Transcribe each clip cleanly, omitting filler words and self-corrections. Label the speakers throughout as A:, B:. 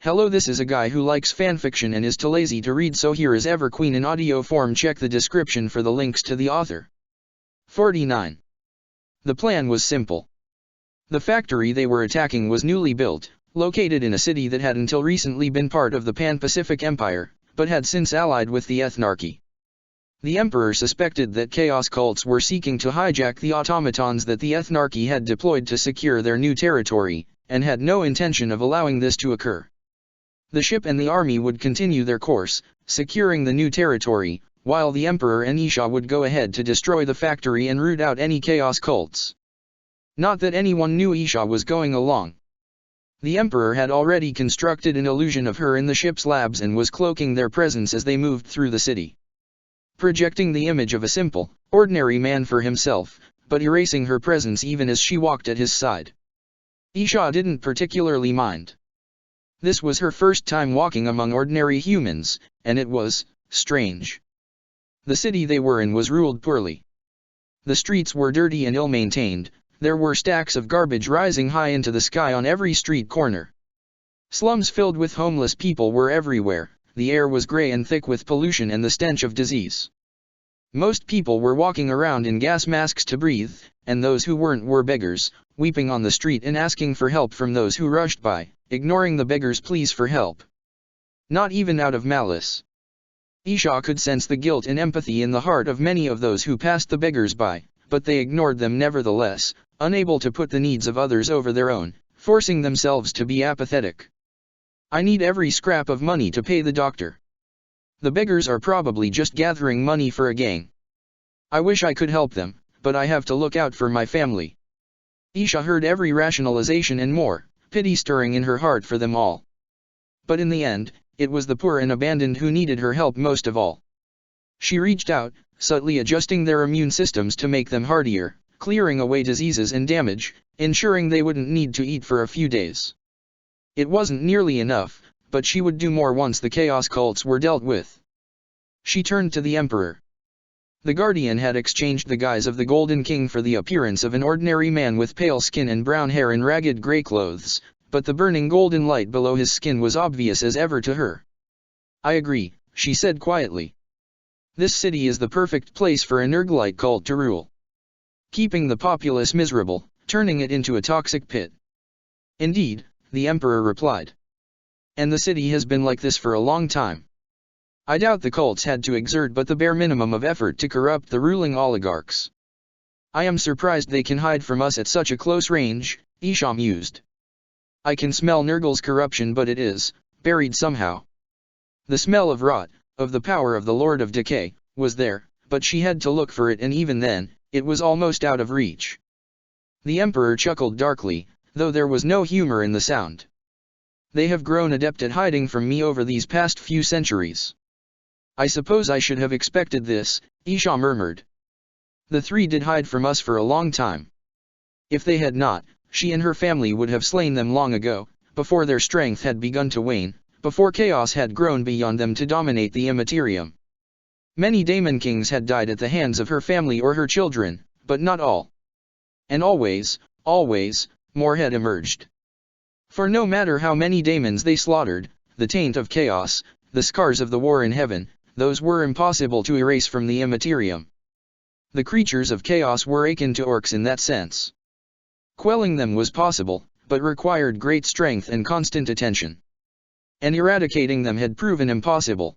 A: Hello, this is a guy who likes fanfiction and is too lazy to read, so here is Everqueen in audio form. Check the description for the links to the author. 49. The plan was simple. The factory they were attacking was newly built, located in a city that had until recently been part of the Pan-Pacific Empire, but had since allied with the Ethnarchy. The Emperor suspected that chaos cults were seeking to hijack the automatons that the Ethnarchy had deployed to secure their new territory, and had no intention of allowing this to occur. The ship and the army would continue their course, securing the new territory, while the Emperor and Isha would go ahead to destroy the factory and root out any chaos cults. Not that anyone knew Isha was going along. The Emperor had already constructed an illusion of her in the ship's labs and was cloaking their presence as they moved through the city, projecting the image of a simple, ordinary man for himself, but erasing her presence even as she walked at his side. Isha didn't particularly mind. This was her first time walking among ordinary humans, and it was strange. The city they were in was ruled poorly. The streets were dirty and ill-maintained. There were stacks of garbage rising high into the sky on every street corner. Slums filled with homeless people were everywhere. The air was gray and thick with pollution and the stench of disease. Most people were walking around in gas masks to breathe, and those who weren't were beggars, weeping on the street and asking for help from those who rushed by, ignoring the beggars' pleas for help. Not even out of malice. Isha could sense the guilt and empathy in the heart of many of those who passed the beggars by, but they ignored them nevertheless, unable to put the needs of others over their own, forcing themselves to be apathetic. I need every scrap of money to pay the doctor. The beggars are probably just gathering money for a gang. I wish I could help them, but I have to look out for my family. Isha heard every rationalization and more, pity stirring in her heart for them all. But in the end, it was the poor and abandoned who needed her help most of all. She reached out, subtly adjusting their immune systems to make them hardier, clearing away diseases and damage, ensuring they wouldn't need to eat for a few days. It wasn't nearly enough, but she would do more once the chaos cults were dealt with. She turned to the Emperor. The Guardian had exchanged the guise of the Golden King for the appearance of an ordinary man with pale skin and brown hair and ragged gray clothes, but the burning golden light below his skin was obvious as ever to her. I agree, she said quietly. This city is the perfect place for a Nergalite cult to rule, keeping the populace miserable, turning it into a toxic pit. Indeed, the Emperor replied. And the city has been like this for a long time. I doubt the cults had to exert but the bare minimum of effort to corrupt the ruling oligarchs. I am surprised they can hide from us at such a close range, Isha mused. I can smell Nergal's corruption, but it is buried somehow. The smell of rot, of the power of the Lord of Decay, was there, but she had to look for it, and even then, it was almost out of reach. The Emperor chuckled darkly, though there was no humor in the sound. They have grown adept at hiding from me over these past few centuries. I suppose I should have expected this, Isha murmured. The three did hide from us for a long time. If they had not, she and her family would have slain them long ago, before their strength had begun to wane, before chaos had grown beyond them to dominate the immaterium. Many daemon kings had died at the hands of her family or her children, but not all. And always, more had emerged. For no matter how many daemons they slaughtered, the taint of chaos, the scars of the war in heaven, those were impossible to erase from the immaterium. The creatures of chaos were akin to orcs in that sense. Quelling them was possible, but required great strength and constant attention. And eradicating them had proven impossible.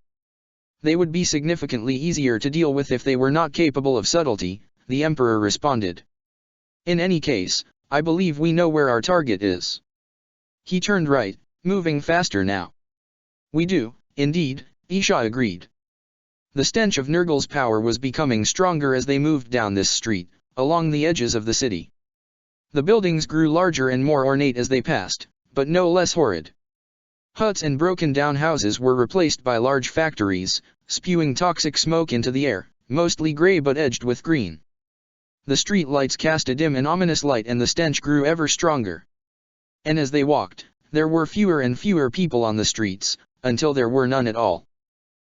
A: They would be significantly easier to deal with if they were not capable of subtlety, the Emperor responded. In any case, I believe we know where our target is. He turned right, moving faster now. We do, indeed, Isha agreed. The stench of Nergal's power was becoming stronger as they moved down this street, along the edges of the city. The buildings grew larger and more ornate as they passed, but no less horrid. Huts and broken-down houses were replaced by large factories, spewing toxic smoke into the air, mostly gray but edged with green. The street lights cast a dim and ominous light, and the stench grew ever stronger. And as they walked, there were fewer and fewer people on the streets, until there were none at all.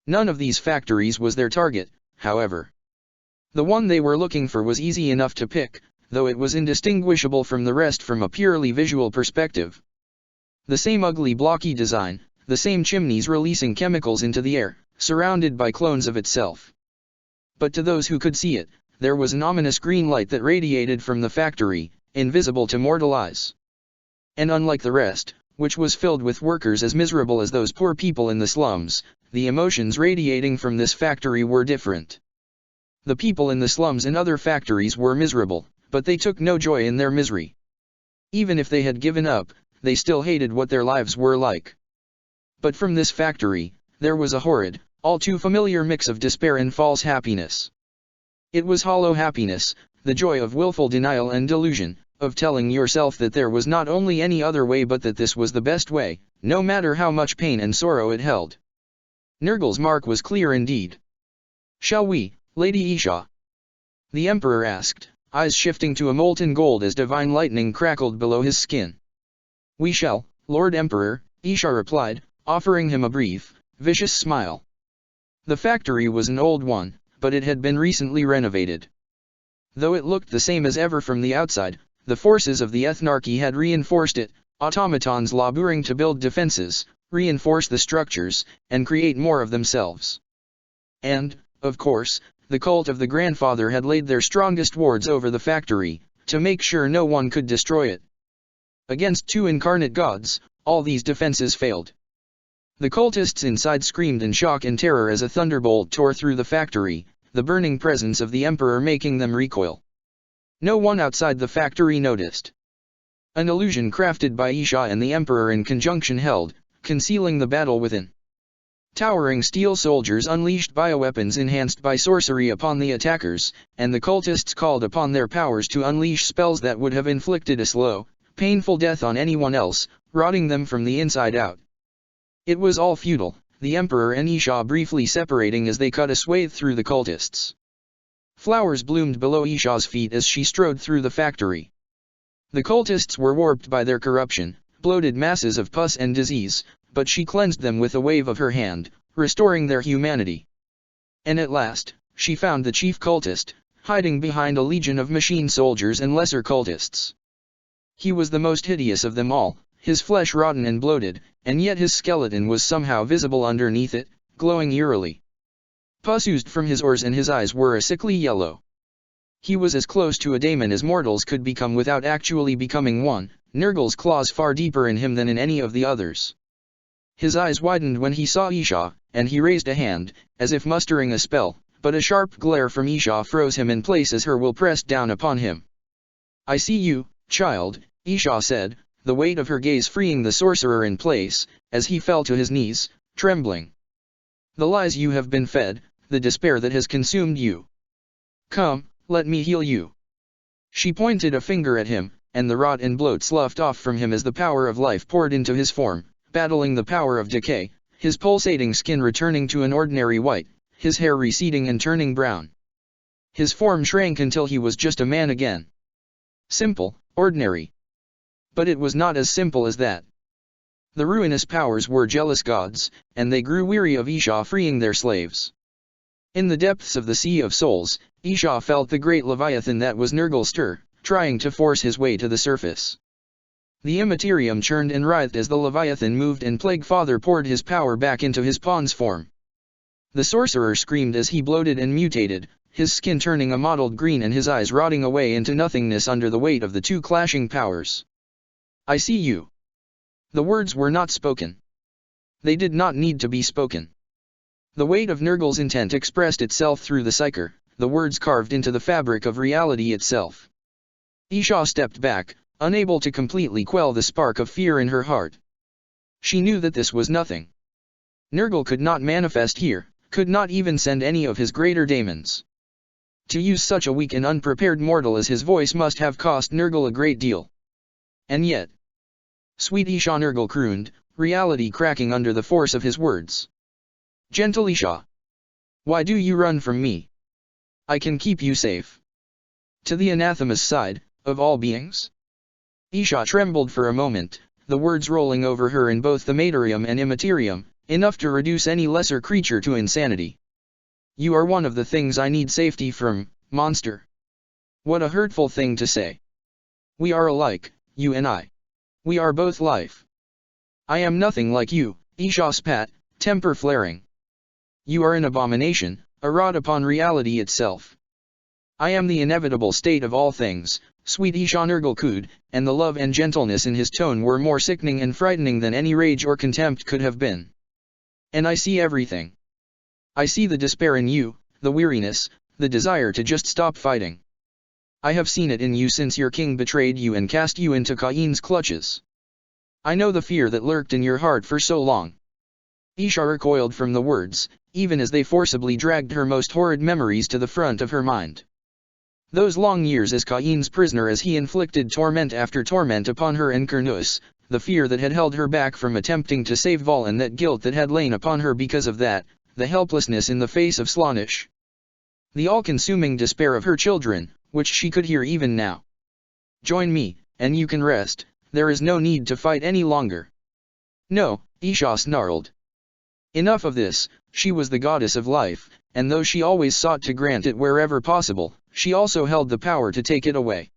A: None of these factories was their target, however. The one they were looking for was easy enough to pick, though it was indistinguishable from the rest from a purely visual perspective. The same ugly blocky design, the same chimneys releasing chemicals into the air, surrounded by clones of itself. But to those who could see it, there was an ominous green light that radiated from the factory, invisible to mortal eyes. And unlike the rest, which was filled with workers as miserable as those poor people in the slums, the emotions radiating from this factory were different. The people in the slums and other factories were miserable, but they took no joy in their misery. Even if they had given up, they still hated what their lives were like. But from this factory, there was a horrid, all too familiar mix of despair and false happiness. It was hollow happiness, the joy of willful denial and delusion, of telling yourself that there was not only any other way but that this was the best way, no matter how much pain and sorrow it held. Nergal's mark was clear indeed. "Shall we, Lady Isha?" the Emperor asked, eyes shifting to a molten gold as divine lightning crackled below his skin. "We shall, Lord Emperor," Isha replied, offering him a brief, vicious smile. The factory was an old one, but it had been recently renovated. Though it looked the same as ever from the outside, the forces of the ethnarchy had reinforced it, automatons laboring to build defenses, reinforce the structures, and create more of themselves. And, of course, the cult of the grandfather had laid their strongest wards over the factory, to make sure no one could destroy it. Against two incarnate gods, all these defenses failed. The cultists inside screamed in shock and terror as a thunderbolt tore through the factory, the burning presence of the Emperor making them recoil. No one outside the factory noticed. An illusion crafted by Isha and the Emperor in conjunction held, concealing the battle within. Towering steel soldiers unleashed bioweapons enhanced by sorcery upon the attackers, and the cultists called upon their powers to unleash spells that would have inflicted a slow, painful death on anyone else, rotting them from the inside out. It was all futile, the Emperor and Isha briefly separating as they cut a swathe through the cultists. Flowers bloomed below Isha's feet as she strode through the factory. The cultists were warped by their corruption, bloated masses of pus and disease, but she cleansed them with a wave of her hand, restoring their humanity. And at last, she found the chief cultist, hiding behind a legion of machine soldiers and lesser cultists. He was the most hideous of them all, his flesh rotten and bloated, and yet his skeleton was somehow visible underneath it, glowing eerily. Pus oozed from his oars and his eyes were a sickly yellow. He was as close to a daemon as mortals could become without actually becoming one, Nergal's claws far deeper in him than in any of the others. His eyes widened when he saw Isha, and he raised a hand, as if mustering a spell, but a sharp glare from Isha froze him in place as her will pressed down upon him. "I see you, child," Isha said, the weight of her gaze freeing the sorcerer in place, as he fell to his knees, trembling. "The lies you have been fed, the despair that has consumed you. Come, let me heal you." She pointed a finger at him, and the rot and bloat sloughed off from him as the power of life poured into his form, battling the power of decay, his pulsating skin returning to an ordinary white, his hair receding and turning brown. His form shrank until he was just a man again. Simple, ordinary. But it was not as simple as that. The ruinous powers were jealous gods, and they grew weary of Isha freeing their slaves. In the depths of the Sea of Souls, Isha felt the great leviathan that was Nergal stir, trying to force his way to the surface. The immaterium churned and writhed as the leviathan moved and Plague Father poured his power back into his pawn's form. The sorcerer screamed as he bloated and mutated, his skin turning a mottled green and his eyes rotting away into nothingness under the weight of the two clashing powers. "I see you." The words were not spoken. They did not need to be spoken. The weight of Nergal's intent expressed itself through the psyche, the words carved into the fabric of reality itself. Isha stepped back, unable to completely quell the spark of fear in her heart. She knew that this was nothing. Nergal could not manifest here, could not even send any of his greater daemons. To use such a weak and unprepared mortal as his voice must have cost Nergal a great deal. And yet, sweet Isha, Nergal crooned, reality cracking under the force of his words. "Gentle Isha. Why do you run from me? I can keep you safe." To the anathema's side, of all beings? Isha trembled for a moment, the words rolling over her in both the materium and immaterium, enough to reduce any lesser creature to insanity. "You are one of the things I need safety from, monster." What a hurtful thing to say. "We are alike, you and I. We are both life. I am nothing like you, Isha spat, temper flaring. You are an abomination, a rot upon reality itself. I am the inevitable state of all things, sweet Isha Nurgle cooed, and the love and gentleness in his tone were more sickening and frightening than any rage or contempt could have been. And I see everything. I see the despair in you, the weariness, the desire to just stop fighting. I have seen it in you since your king betrayed you and cast you into Cain's clutches. I know the fear that lurked in your heart for so long. Isha recoiled from the words, even as they forcibly dragged her most horrid memories to the front of her mind. Those long years as Cain's prisoner as he inflicted torment after torment upon her and Kernus, the fear that had held her back from attempting to save Vol and that guilt that had lain upon her because of that, the helplessness in the face of Slaanesh. The all-consuming despair of her children, which she could hear even now. Join me, and you can rest, there is no need to fight any longer. No, Isha snarled. Enough of this, she was the goddess of life, and though she always sought to grant it wherever possible, she also held the power to take it away.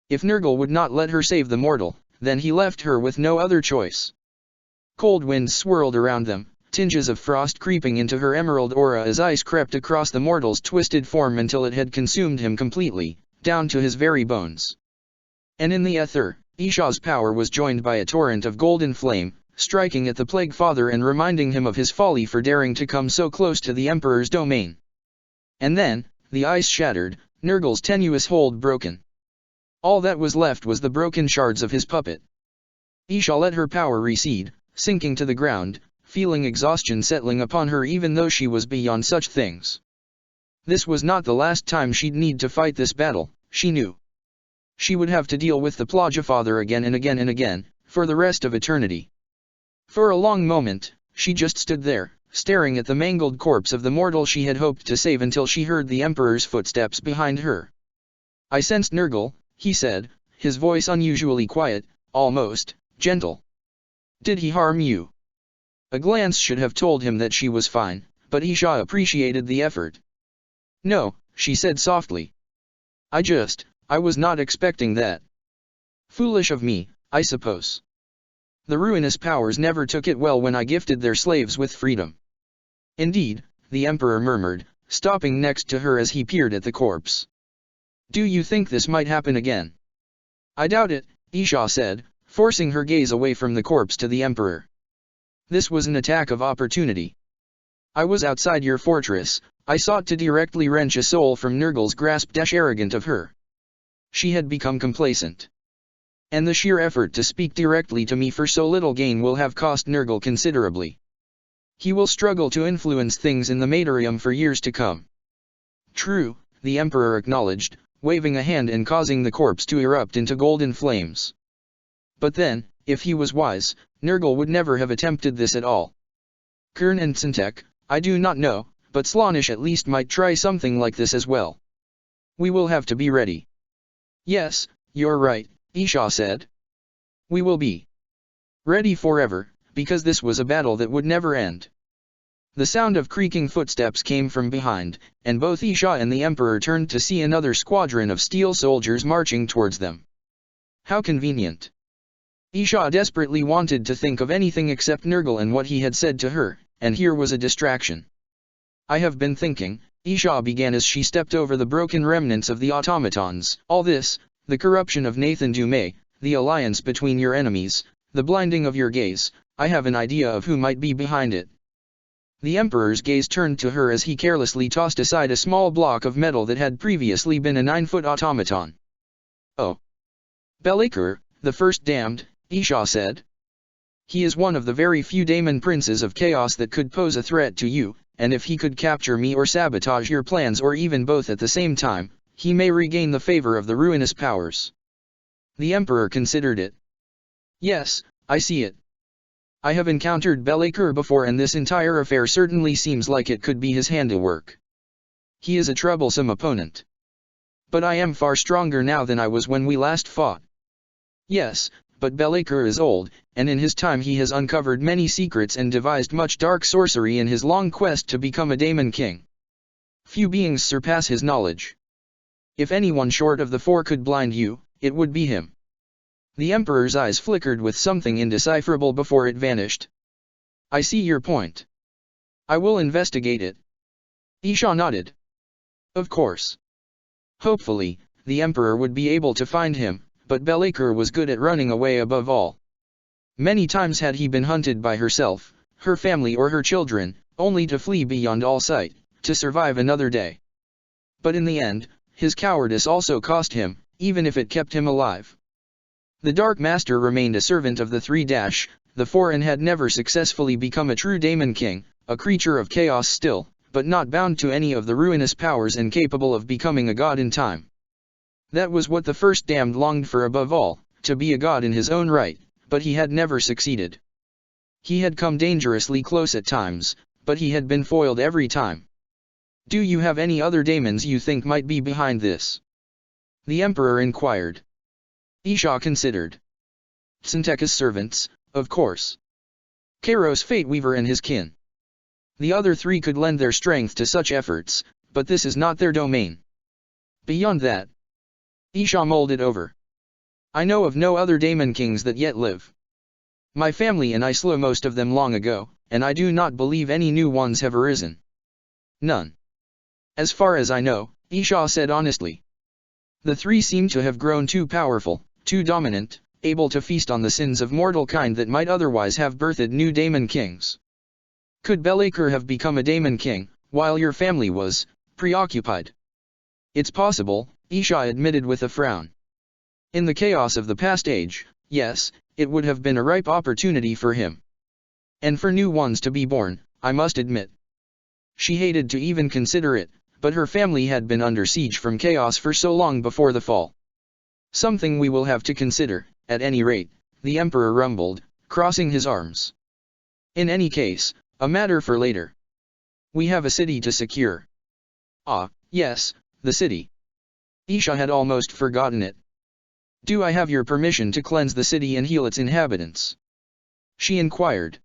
A: If Nurgle would not let her save the mortal, then he left her with no other choice. Cold winds swirled around them, tinges of frost creeping into her emerald aura as ice crept across the mortal's twisted form until it had consumed him completely, down to his very bones. And in the ether, Isha's power was joined by a torrent of golden flame, striking at the Plague Father and reminding him of his folly for daring to come so close to the Emperor's domain. And then, the ice shattered, Nurgle's tenuous hold broken. All that was left was the broken shards of his puppet. Isha let her power recede, sinking to the ground, feeling exhaustion settling upon her even though she was beyond such things. This was not the last time she'd need to fight this battle, she knew. She would have to deal with the Plague Father again and again and again, for the rest of eternity. For a long moment, she just stood there, staring at the mangled corpse of the mortal she had hoped to save until she heard the Emperor's footsteps behind her. I sensed Nurgle, he said, his voice unusually quiet, almost gentle. Did he harm you? A glance should have told him that she was fine, but Isha appreciated the effort. No, she said softly. I was not expecting that. Foolish of me, I suppose. The ruinous powers never took it well when I gifted their slaves with freedom. Indeed, the Emperor murmured, stopping next to her as he peered at the corpse. Do you think this might happen again? I doubt it, Isha said, forcing her gaze away from the corpse to the Emperor. This was an attack of opportunity. I was outside your fortress, I sought to directly wrench a soul from Nurgle's grasp. Arrogant of her. She had become complacent. And the sheer effort to speak directly to me for so little gain will have cost Nurgle considerably. He will struggle to influence things in the Matorium for years to come. True, the Emperor acknowledged, waving a hand and causing the corpse to erupt into golden flames. But then, if he was wise, Nurgle would never have attempted this at all. Kern and Sintek, I do not know, but Slaanesh at least might try something like this as well. We will have to be ready. Yes, you're right, Isha said. We will be ready forever, because this was a battle that would never end. The sound of creaking footsteps came from behind, and both Isha and the Emperor turned to see another squadron of steel soldiers marching towards them. How convenient. Isha desperately wanted to think of anything except Nurgle and what he had said to her, and here was a distraction. I have been thinking, Isha began as she stepped over the broken remnants of the automatons. All this, the corruption of Nathan Dumais, the alliance between your enemies, the blinding of your gaze, I have an idea of who might be behind it. The Emperor's gaze turned to her as he carelessly tossed aside a small block of metal that had previously been a 9-foot automaton. Oh. Belakir, the first damned, Isha said. He is one of the very few daemon princes of chaos that could pose a threat to you, and if he could capture me or sabotage your plans or even both at the same time, he may regain the favor of the ruinous powers. The Emperor considered it. Yes, I see it. I have encountered Belakir before and this entire affair certainly seems like it could be his handiwork. He is a troublesome opponent. But I am far stronger now than I was when we last fought. Yes, but Belakir is old, and in his time he has uncovered many secrets and devised much dark sorcery in his long quest to become a daemon king. Few beings surpass his knowledge. If anyone short of the four could blind you, it would be him. The Emperor's eyes flickered with something indecipherable before it vanished. I see your point. I will investigate it. Isha nodded. Of course. Hopefully, the Emperor would be able to find him, but Belakar was good at running away above all. Many times had he been hunted by herself, her family or her children, only to flee beyond all sight, to survive another day. But in the end, his cowardice also cost him, even if it kept him alive. The Dark Master remained a servant of the 3-4 and had never successfully become a true Daemon King, a creature of chaos still, but not bound to any of the ruinous powers and capable of becoming a god in time. That was what the first damned longed for above all, to be a god in his own right, but he had never succeeded. He had come dangerously close at times, but he had been foiled every time. Do you have any other daemons you think might be behind this? The Emperor inquired. Isha considered. Tsenteka's servants, of course. Kairos Fate Weaver and his kin. The other three could lend their strength to such efforts, but this is not their domain. Beyond that, Isha mulled it over. I know of no other Daemon Kings that yet live. My family and I slew most of them long ago, and I do not believe any new ones have arisen. None. As far as I know, Isha said honestly. The three seem to have grown too powerful, too dominant, able to feast on the sins of mortal kind that might otherwise have birthed new Daemon Kings. Could Belakar have become a Daemon King, while your family was preoccupied? It's possible, Isha admitted with a frown. In the chaos of the past age, yes, it would have been a ripe opportunity for him. And for new ones to be born, I must admit. She hated to even consider it, but her family had been under siege from chaos for so long before the fall. Something we will have to consider, at any rate, the Emperor rumbled, crossing his arms. In any case, a matter for later. We have a city to secure. Ah, yes, the city. Isha had almost forgotten it. Do I have your permission to cleanse the city and heal its inhabitants? She inquired.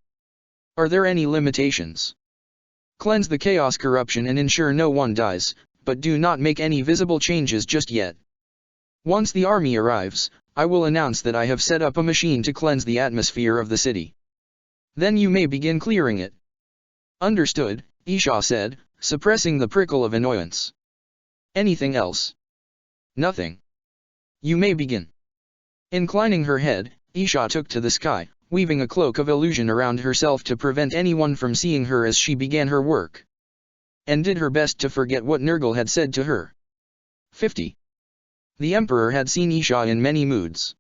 A: Are there any limitations? Cleanse the chaos corruption and ensure no one dies, but do not make any visible changes just yet. Once the army arrives, I will announce that I have set up a machine to cleanse the atmosphere of the city. Then you may begin clearing it. Understood, Isha said, suppressing the prickle of annoyance. Anything else? Nothing. You may begin. Inclining her head, Isha took to the sky, weaving a cloak of illusion around herself to prevent anyone from seeing her as she began her work. And did her best to forget what Nergal had said to her. 50. The Emperor had seen Isha in many moods.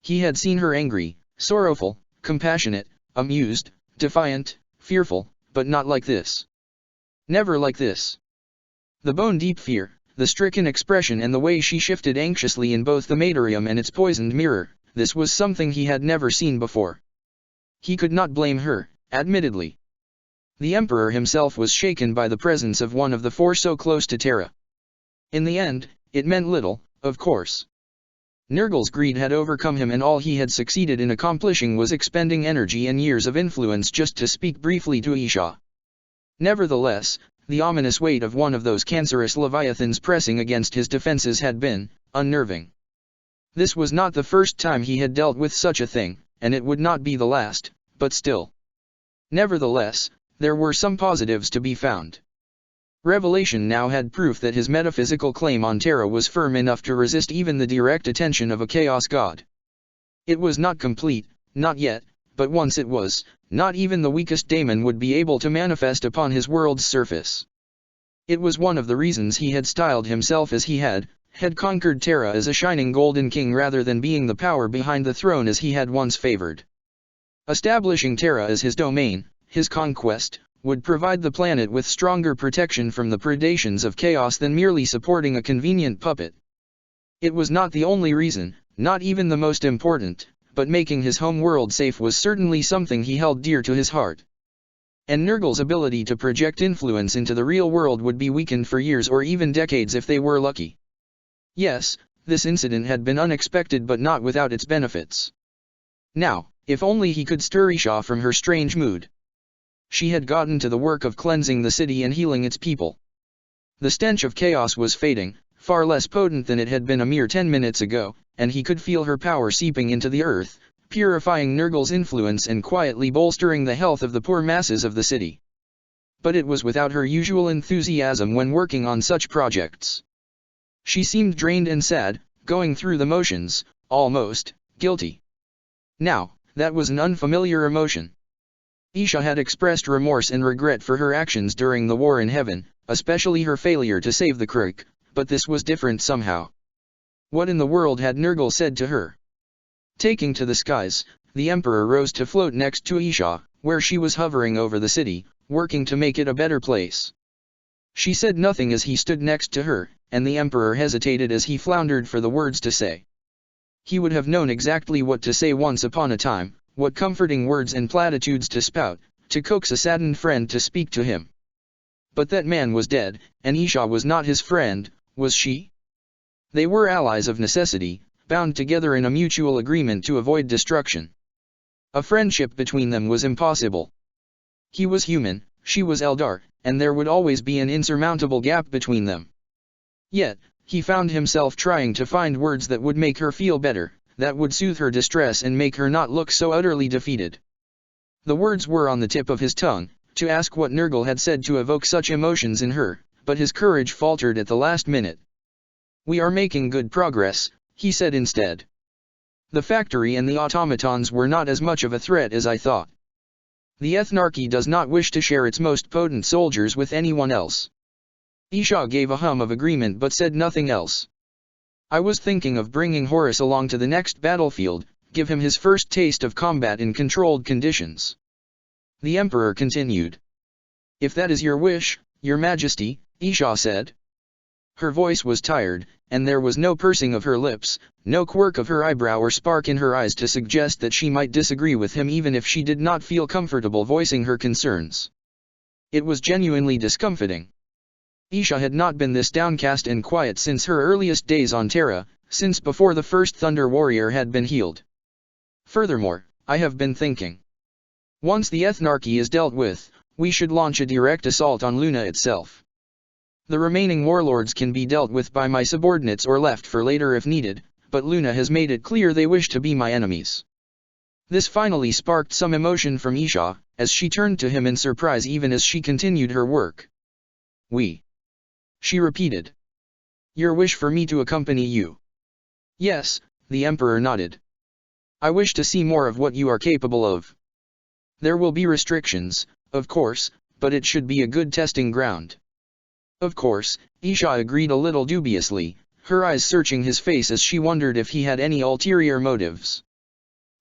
A: He had seen her angry, sorrowful, compassionate, amused, defiant, fearful, but not like this. Never like this. The bone-deep fear, the stricken expression and the way she shifted anxiously in both the Materium and its poisoned mirror, this was something he had never seen before. He could not blame her, admittedly. The Emperor himself was shaken by the presence of one of the four so close to Terra. In the end, it meant little, of course. Nergal's greed had overcome him and all he had succeeded in accomplishing was expending energy and years of influence just to speak briefly to Isha. Nevertheless, the ominous weight of one of those cancerous leviathans pressing against his defenses had been unnerving. This was not the first time he had dealt with such a thing, and it would not be the last, but still. Nevertheless, there were some positives to be found. Revelation now had proof that his metaphysical claim on Terra was firm enough to resist even the direct attention of a chaos god. It was not complete, not yet, but once it was, not even the weakest daemon would be able to manifest upon his world's surface. It was one of the reasons he had styled himself as he had conquered Terra as a shining golden king rather than being the power behind the throne as he had once favored. Establishing Terra as his domain, his conquest, would provide the planet with stronger protection from the predations of chaos than merely supporting a convenient puppet. It was not the only reason, not even the most important, but making his home world safe was certainly something he held dear to his heart. And Nergal's ability to project influence into the real world would be weakened for years or even decades if they were lucky. Yes, this incident had been unexpected but not without its benefits. Now, if only he could stir Isha from her strange mood. She had gotten to the work of cleansing the city and healing its people. The stench of chaos was fading, far less potent than it had been a mere 10 minutes ago, and he could feel her power seeping into the earth, purifying Nurgle's influence and quietly bolstering the health of the poor masses of the city. But it was without her usual enthusiasm when working on such projects. She seemed drained and sad, going through the motions, almost guilty. Now, that was an unfamiliar emotion. Isha had expressed remorse and regret for her actions during the war in heaven, especially her failure to save the Kirk, but this was different somehow. What in the world had Nurgle said to her? Taking to the skies, the Emperor rose to float next to Isha, where she was hovering over the city, working to make it a better place. She said nothing as he stood next to her, and the Emperor hesitated as he floundered for the words to say. He would have known exactly what to say once upon a time, what comforting words and platitudes to spout, to coax a saddened friend to speak to him. But that man was dead, and Isha was not his friend, was she? They were allies of necessity, bound together in a mutual agreement to avoid destruction. A friendship between them was impossible. He was human, she was Eldar, and there would always be an insurmountable gap between them. Yet, he found himself trying to find words that would make her feel better, that would soothe her distress and make her not look so utterly defeated. The words were on the tip of his tongue, to ask what Nurgle had said to evoke such emotions in her, but his courage faltered at the last minute. "We are making good progress," he said instead. "The factory and the automatons were not as much of a threat as I thought. The Ethnarchy does not wish to share its most potent soldiers with anyone else." Isha gave a hum of agreement but said nothing else. "I was thinking of bringing Horus along to the next battlefield, give him his first taste of combat in controlled conditions." The Emperor continued. "If that is your wish, Your Majesty," Isha said. Her voice was tired, and there was no pursing of her lips, no quirk of her eyebrow or spark in her eyes to suggest that she might disagree with him even if she did not feel comfortable voicing her concerns. It was genuinely discomfiting. Isha had not been this downcast and quiet since her earliest days on Terra, since before the first Thunder Warrior had been healed. "Furthermore, I have been thinking. Once the Ethnarchy is dealt with, we should launch a direct assault on Luna itself. The remaining warlords can be dealt with by my subordinates or left for later if needed, but Luna has made it clear they wish to be my enemies." This finally sparked some emotion from Isha, as she turned to him in surprise even as she continued her work. "We," she repeated. "Your wish for me to accompany you?" "Yes," the Emperor nodded. "I wish to see more of what you are capable of. There will be restrictions, of course, but it should be a good testing ground." "Of course," Isha agreed a little dubiously, her eyes searching his face as she wondered if he had any ulterior motives.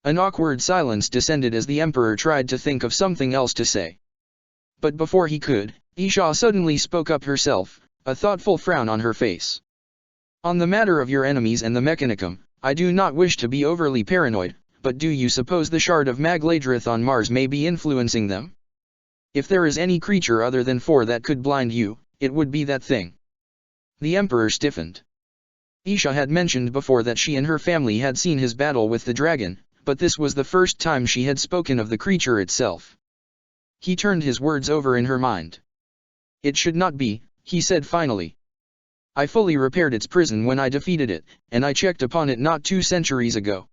A: An awkward silence descended as the Emperor tried to think of something else to say. But before he could, Isha suddenly spoke up herself, a thoughtful frown on her face. "On the matter of your enemies and the Mechanicum, I do not wish to be overly paranoid, but do you suppose the shard of Magladrith on Mars may be influencing them? If there is any creature other than four that could blind you, it would be that thing." The Emperor stiffened. Isha had mentioned before that she and her family had seen his battle with the dragon, but this was the first time she had spoken of the creature itself. He turned his words over in her mind. "It should not be," he said finally. "I fully repaired its prison when I defeated it, and I checked upon it not 2 centuries ago.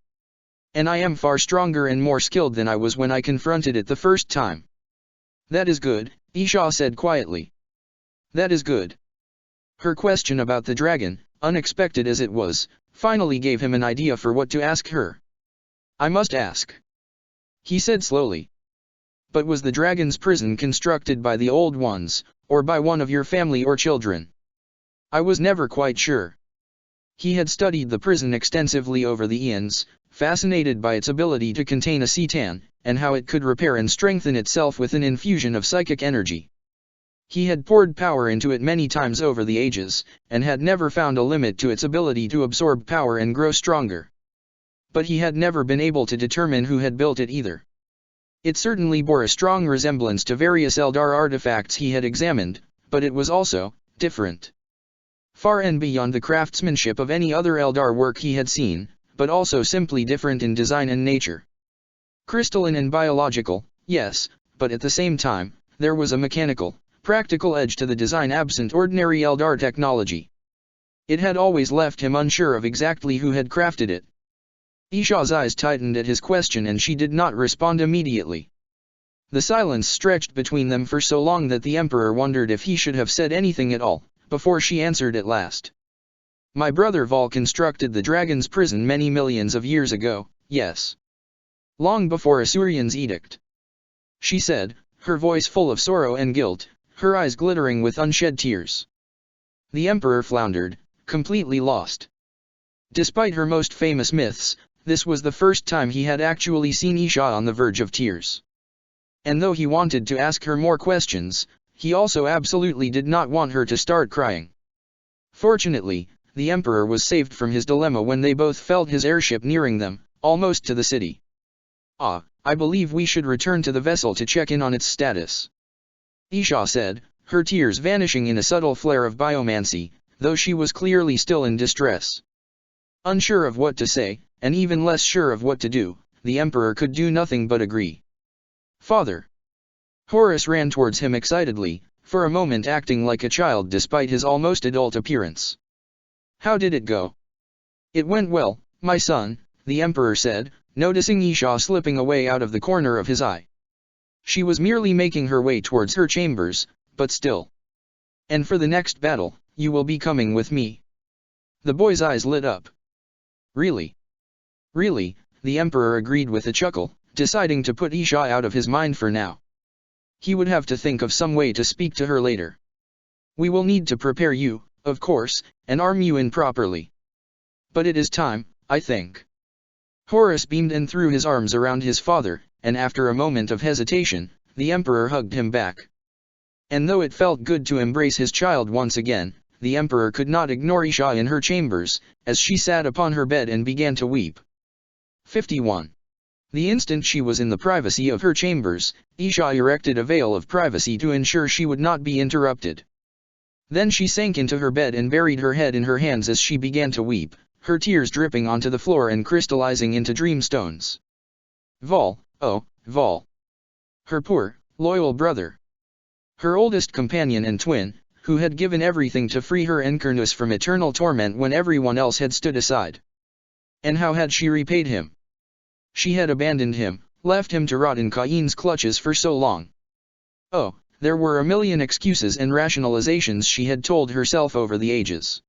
A: And I am far stronger and more skilled than I was when I confronted it the first time." "That is good," Isha said quietly. "That is good." Her question about the dragon, unexpected as it was, finally gave him an idea for what to ask her. "I must ask," he said slowly. "But was the dragon's prison constructed by the old ones, or by one of your family or children?" "I was never quite sure." He had studied the prison extensively over the eons, fascinated by its ability to contain a Citan, and how it could repair and strengthen itself with an infusion of psychic energy. He had poured power into it many times over the ages, and had never found a limit to its ability to absorb power and grow stronger. But he had never been able to determine who had built it either. It certainly bore a strong resemblance to various Eldar artifacts he had examined, but it was also different. Far and beyond the craftsmanship of any other Eldar work he had seen, but also simply different in design and nature. Crystalline and biological, yes, but at the same time, there was a mechanical, practical edge to the design absent ordinary Eldar technology. It had always left him unsure of exactly who had crafted it. Isha's eyes tightened at his question and she did not respond immediately. The silence stretched between them for so long that the Emperor wondered if he should have said anything at all, before she answered at last. My brother Vol constructed the dragon's prison many millions of years ago, yes. Long before Asuryan's edict. She said, her voice full of sorrow and guilt, her eyes glittering with unshed tears. The Emperor floundered, completely lost. Despite her most famous myths, this was the first time he had actually seen Isha on the verge of tears. And though he wanted to ask her more questions, he also absolutely did not want her to start crying. Fortunately, the Emperor was saved from his dilemma when they both felt his airship nearing them, almost to the city. I believe we should return to the vessel to check in on its status. Isha said, her tears vanishing in a subtle flare of biomancy, though she was clearly still in distress. Unsure of what to say, and even less sure of what to do, the Emperor could do nothing but agree. Father. Horus ran towards him excitedly, for a moment acting like a child despite his almost adult appearance. How did it go? It went well, my son, the Emperor said, noticing Isha slipping away out of the corner of his eye. She was merely making her way towards her chambers, but still. And for the next battle, you will be coming with me. The boy's eyes lit up. Really? Really, the Emperor agreed with a chuckle, deciding to put Isha out of his mind for now. He would have to think of some way to speak to her later. We will need to prepare you, of course, and arm you in properly. But it is time, I think. Horus beamed and threw his arms around his father, and after a moment of hesitation, the Emperor hugged him back. And though it felt good to embrace his child once again, the Emperor could not ignore Isha in her chambers, as she sat upon her bed and began to weep. 51. The instant she was in the privacy of her chambers, Isha erected a veil of privacy to ensure she would not be interrupted. Then she sank into her bed and buried her head in her hands as she began to weep, her tears dripping onto the floor and crystallizing into dream stones. Vol, oh, Vol. Her poor, loyal brother. Her oldest companion and twin, who had given everything to free her and Kurnus from eternal torment when everyone else had stood aside. And how had she repaid him? She had abandoned him, left him to rot in Cain's clutches for so long. Oh, there were a million excuses and rationalizations she had told herself over the ages.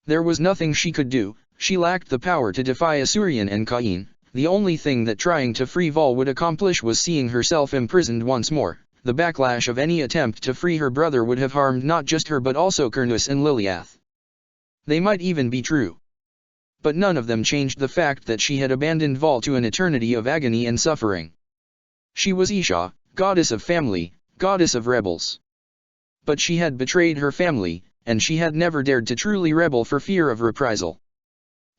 A: There was nothing she could do, she lacked the power to defy Asuryan and Cain. The only thing that trying to free Vol would accomplish was seeing herself imprisoned once more. The backlash of any attempt to free her brother would have harmed not just her but also Kurnus and Liliath. They might even be true. But none of them changed the fact that she had abandoned Vol to an eternity of agony and suffering. She was Isha, goddess of family, goddess of rebels. But she had betrayed her family, and she had never dared to truly rebel for fear of reprisal.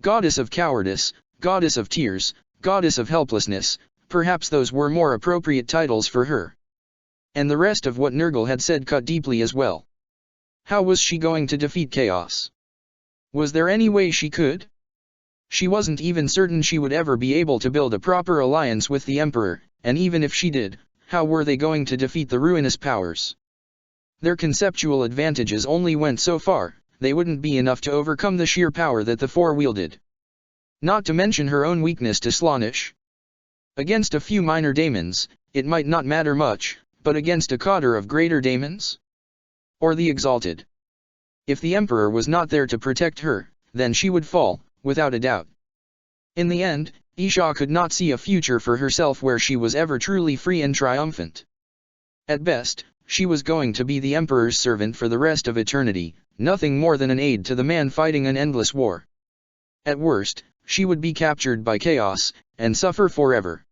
A: Goddess of cowardice, goddess of tears, goddess of helplessness, perhaps those were more appropriate titles for her. And the rest of what Nergal had said cut deeply as well. How was she going to defeat chaos? Was there any way she could? She wasn't even certain she would ever be able to build a proper alliance with the Emperor, and even if she did, how were they going to defeat the ruinous powers? Their conceptual advantages only went so far, they wouldn't be enough to overcome the sheer power that the four wielded. Not to mention her own weakness to Slaanesh. Against a few minor daemons, it might not matter much, but against a cadre of greater daemons? Or the exalted? If the Emperor was not there to protect her, then she would fall, without a doubt. In the end, Isha could not see a future for herself where she was ever truly free and triumphant. At best, she was going to be the Emperor's servant for the rest of eternity, nothing more than an aide to the man fighting an endless war. At worst, she would be captured by chaos, and suffer forever.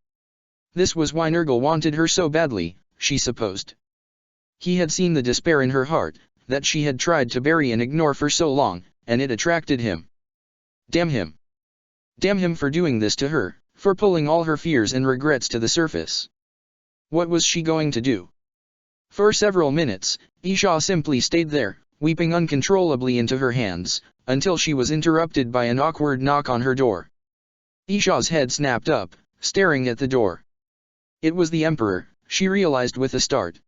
A: This was why Nergal wanted her so badly, she supposed. He had seen the despair in her heart, that she had tried to bury and ignore for so long, and it attracted him. Damn him. Damn him for doing this to her, for pulling all her fears and regrets to the surface. What was she going to do? For several minutes, Isha simply stayed there, weeping uncontrollably into her hands, until she was interrupted by an awkward knock on her door. Isha's head snapped up, staring at the door. It was the Emperor, she realized with a start.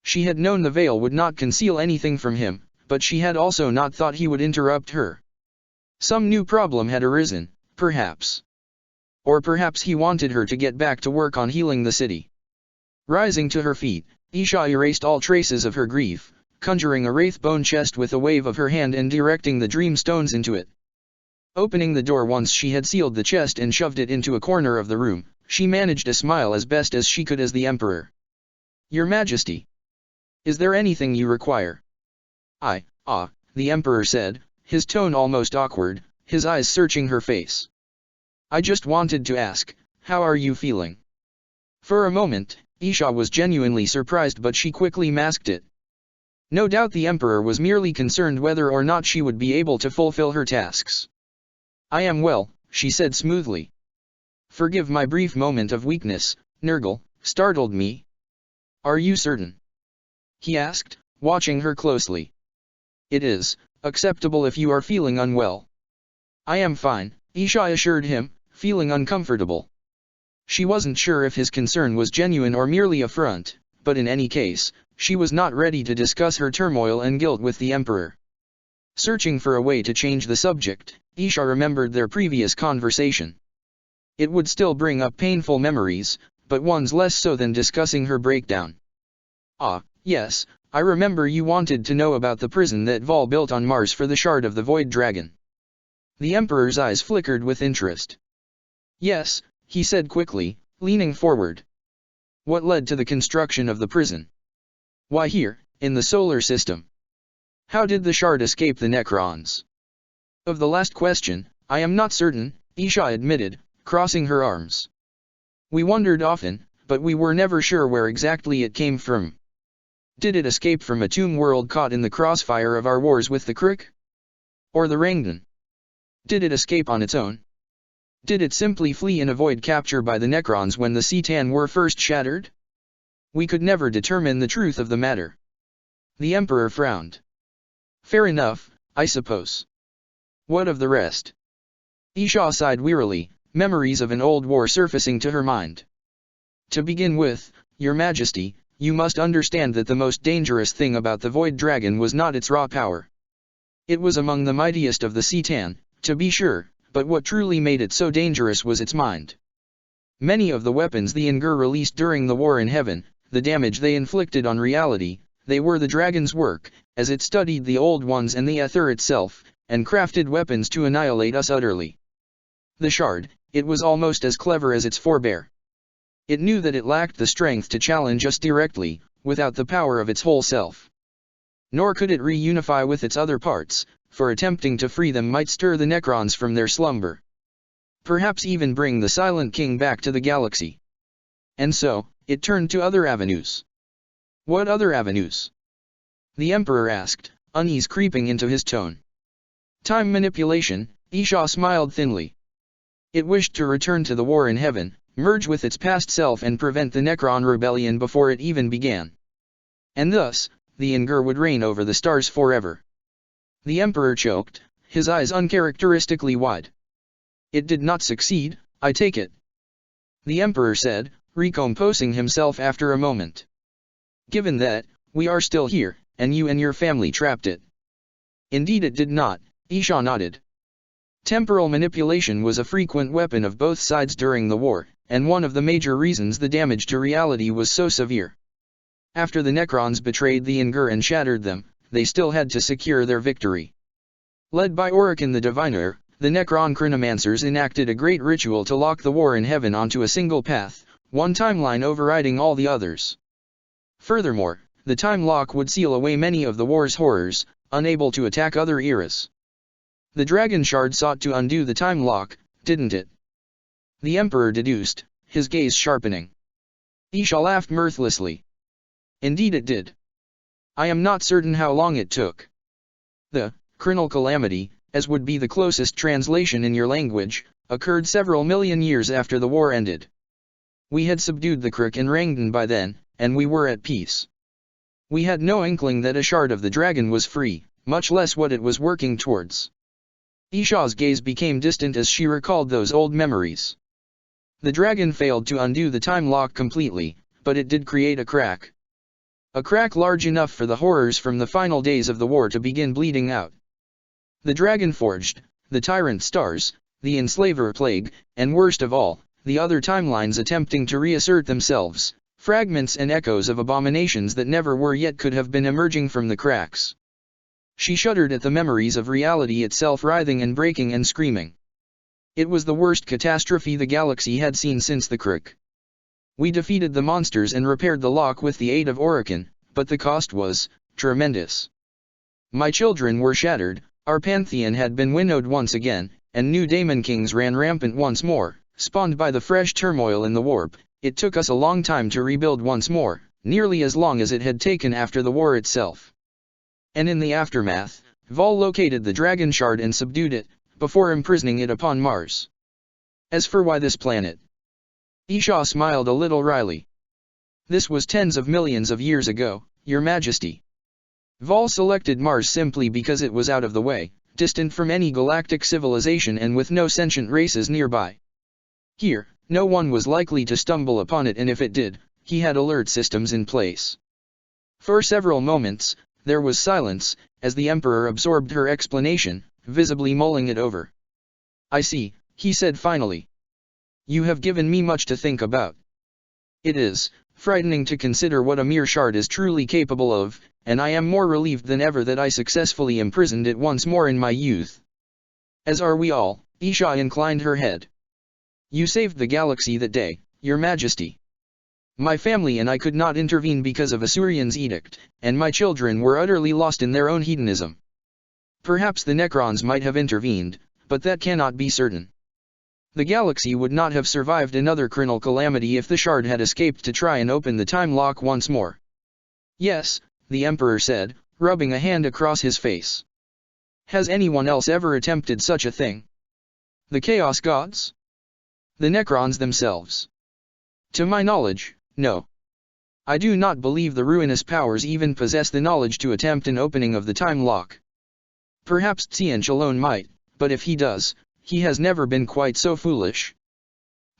A: She had known the veil would not conceal anything from him, but she had also not thought he would interrupt her. Some new problem had arisen, perhaps. Or perhaps he wanted her to get back to work on healing the city. Rising to her feet, Isha erased all traces of her grief, conjuring a wraith bone chest with a wave of her hand and directing the dream stones into it. Opening the door once she had sealed the chest and shoved it into a corner of the room, she managed a smile as best as she could as the Emperor. "Your Majesty. Is there anything you require?" The Emperor said, his tone almost awkward, his eyes searching her face. "I just wanted to ask, how are you feeling?" For a moment, Isha was genuinely surprised, but she quickly masked it. No doubt the Emperor was merely concerned whether or not she would be able to fulfill her tasks. "I am well," she said smoothly. "Forgive my brief moment of weakness, Nurgle, startled me." "Are you certain?" he asked, watching her closely. "It is acceptable if you are feeling unwell." "I am fine," Isha assured him, feeling uncomfortable. She wasn't sure if his concern was genuine or merely a front, but in any case, she was not ready to discuss her turmoil and guilt with the Emperor. Searching for a way to change the subject, Isha remembered their previous conversation. It would still bring up painful memories, but ones less so than discussing her breakdown. Yes, I remember you wanted to know about the prison that Vol built on Mars for the Shard of the Void Dragon." The Emperor's eyes flickered with interest. "Yes," he said quickly, leaning forward. "What led to the construction of the prison?" "Why here, in the solar system?" "How did the shard escape the Necrons?" "Of the last question, I am not certain," Isha admitted, crossing her arms. "We wondered often, but we were never sure where exactly it came from. Did it escape from a tomb world caught in the crossfire of our wars with the Crook? Or the Rangdan? Did it escape on its own? Did it simply flee and avoid capture by the Necrons when the Cetan were first shattered? We could never determine the truth of the matter." The Emperor frowned. "Fair enough, I suppose. What of the rest?" Isha sighed wearily, memories of an old war surfacing to her mind. "To begin with, Your Majesty, you must understand that the most dangerous thing about the Void Dragon was not its raw power. It was among the mightiest of the Cetan, to be sure, but what truly made it so dangerous was its mind. Many of the weapons the Ungur released during the war in heaven, the damage they inflicted on reality, they were the dragon's work, as it studied the old ones and the Ether itself, and crafted weapons to annihilate us utterly. The shard, it was almost as clever as its forebear. It knew that it lacked the strength to challenge us directly, without the power of its whole self. Nor could it reunify with its other parts, for attempting to free them might stir the Necrons from their slumber. Perhaps even bring the Silent King back to the galaxy. And so, it turned to other avenues." "What other avenues?" the Emperor asked, unease creeping into his tone. "Time manipulation," Isha smiled thinly. "It wished to return to the war in heaven, merge with its past self and prevent the Necron rebellion before it even began. And thus, the Ungur would reign over the stars forever." The Emperor choked, his eyes uncharacteristically wide. "It did not succeed, I take it?" the Emperor said, recomposing himself after a moment. "Given that, we are still here, and you and your family trapped it." "Indeed it did not," Isha nodded. "Temporal manipulation was a frequent weapon of both sides during the war, and one of the major reasons the damage to reality was so severe. After the Necrons betrayed the Ungur and shattered them, they still had to secure their victory. Led by Orican the Diviner, the Necron Chronomancers enacted a great ritual to lock the war in heaven onto a single path, one timeline overriding all the others. Furthermore, the time lock would seal away many of the war's horrors, unable to attack other eras. The Dragon Shard sought to undo the time lock, didn't it?" the Emperor deduced, his gaze sharpening. Isha laughed mirthlessly. "Indeed it did. I am not certain how long it took. The Chronal Calamity, as would be the closest translation in your language, occurred several million years after the war ended. We had subdued the Crook and Rangdan by then, and we were at peace. We had no inkling that a shard of the dragon was free, much less what it was working towards." Isha's gaze became distant as she recalled those old memories. The dragon failed to undo the time lock completely, but it did create a crack. A crack large enough for the horrors from the final days of the war to begin bleeding out. The dragon forged, the tyrant stars, the enslaver plague, and worst of all, the other timelines attempting to reassert themselves, fragments and echoes of abominations that never were yet could have been emerging from the cracks. She shuddered at the memories of reality itself writhing and breaking and screaming. It was the worst catastrophe the galaxy had seen since the Crook. We defeated the monsters and repaired the lock with the aid of Everqueen, but the cost was tremendous. My children were shattered, our pantheon had been winnowed once again, and new daemon kings ran rampant once more, spawned by the fresh turmoil in the warp. It took us a long time to rebuild once more, nearly as long as it had taken after the war itself. And in the aftermath, Vol located the dragon shard and subdued it, before imprisoning it upon Mars. As for why this planet? Isha smiled a little wryly. This was tens of millions of years ago, Your Majesty. Vol selected Mars simply because it was out of the way, distant from any galactic civilization and with no sentient races nearby. Here, no one was likely to stumble upon it, and if it did, he had alert systems in place. For several moments, there was silence, as the Emperor absorbed her explanation, visibly mulling it over. I see, he said finally. You have given me much to think about. It is frightening to consider what a mere shard is truly capable of, and I am more relieved than ever that I successfully imprisoned it once more in my youth. As are we all, Isha inclined her head. You saved the galaxy that day, Your Majesty. My family and I could not intervene because of Asurian's edict, and my children were utterly lost in their own hedonism. Perhaps the Necrons might have intervened, but that cannot be certain. The galaxy would not have survived another chronal calamity if the shard had escaped to try and open the time lock once more. Yes, the Emperor said, rubbing a hand across his face. Has anyone else ever attempted such a thing? The Chaos Gods? The Necrons themselves? To my knowledge, no. I do not believe the ruinous powers even possess the knowledge to attempt an opening of the time lock. Perhaps Tsianch alone might, but if he does, he has never been quite so foolish.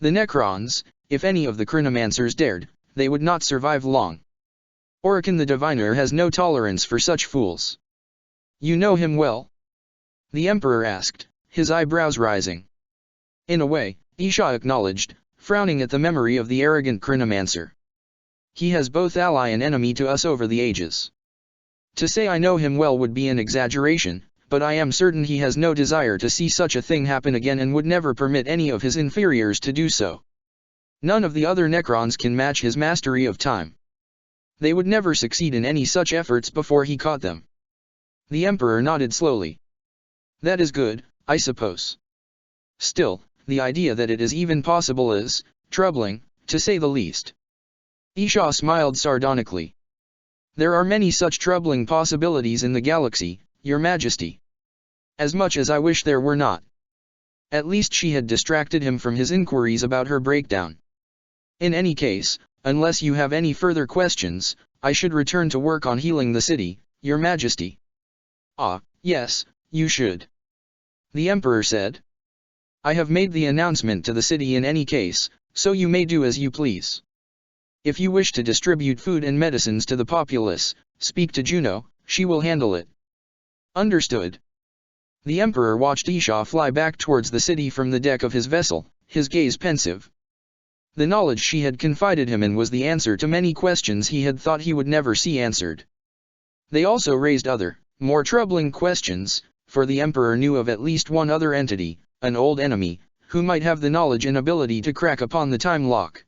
A: The Necrons, if any of the Chronomancers dared, they would not survive long. Everqueen the Diviner has no tolerance for such fools. You know him well? The Emperor asked, his eyebrows rising. In a way, Isha acknowledged, frowning at the memory of the arrogant Chronomancer. He has both ally and enemy to us over the ages. To say I know him well would be an exaggeration, but I am certain he has no desire to see such a thing happen again and would never permit any of his inferiors to do so. None of the other Necrons can match his mastery of time. They would never succeed in any such efforts before he caught them. The Emperor nodded slowly. That is good, I suppose. Still, the idea that it is even possible is troubling, to say the least. Isha smiled sardonically. There are many such troubling possibilities in the galaxy, Your Majesty. As much as I wish there were not. At least she had distracted him from his inquiries about her breakdown. In any case, unless you have any further questions, I should return to work on healing the city, Your Majesty. Ah, yes, you should. The Emperor said. I have made the announcement to the city in any case, so you may do as you please. If you wish to distribute food and medicines to the populace, speak to Juno, she will handle it. Understood. The Emperor watched Isha fly back towards the city from the deck of his vessel, his gaze pensive. The knowledge she had confided him in was the answer to many questions he had thought he would never see answered. They also raised other, more troubling questions, for the Emperor knew of at least one other entity, an old enemy, who might have the knowledge and ability to crack upon the time lock.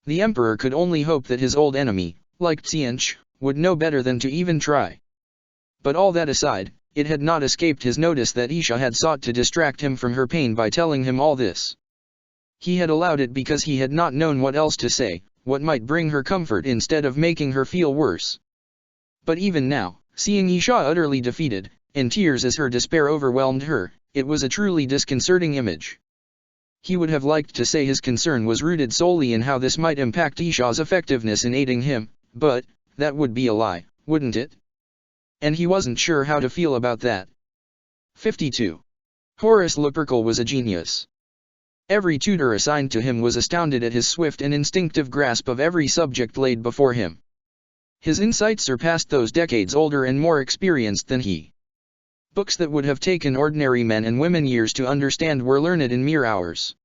A: The Emperor could only hope that his old enemy, like Tsianch, would know better than to even try. But all that aside, it had not escaped his notice that Isha had sought to distract him from her pain by telling him all this. He had allowed it because he had not known what else to say, what might bring her comfort instead of making her feel worse. But even now, seeing Isha utterly defeated, in tears as her despair overwhelmed her, it was a truly disconcerting image. He would have liked to say his concern was rooted solely in how this might impact Isha's effectiveness in aiding him, but that would be a lie, wouldn't it? And he wasn't sure how to feel about that. 52. Horace Lupercal was a genius. Every tutor assigned to him was astounded at his swift and instinctive grasp of every subject laid before him. His insight surpassed those decades older and more experienced than he. Books that would have taken ordinary men and women years to understand were learned in mere hours.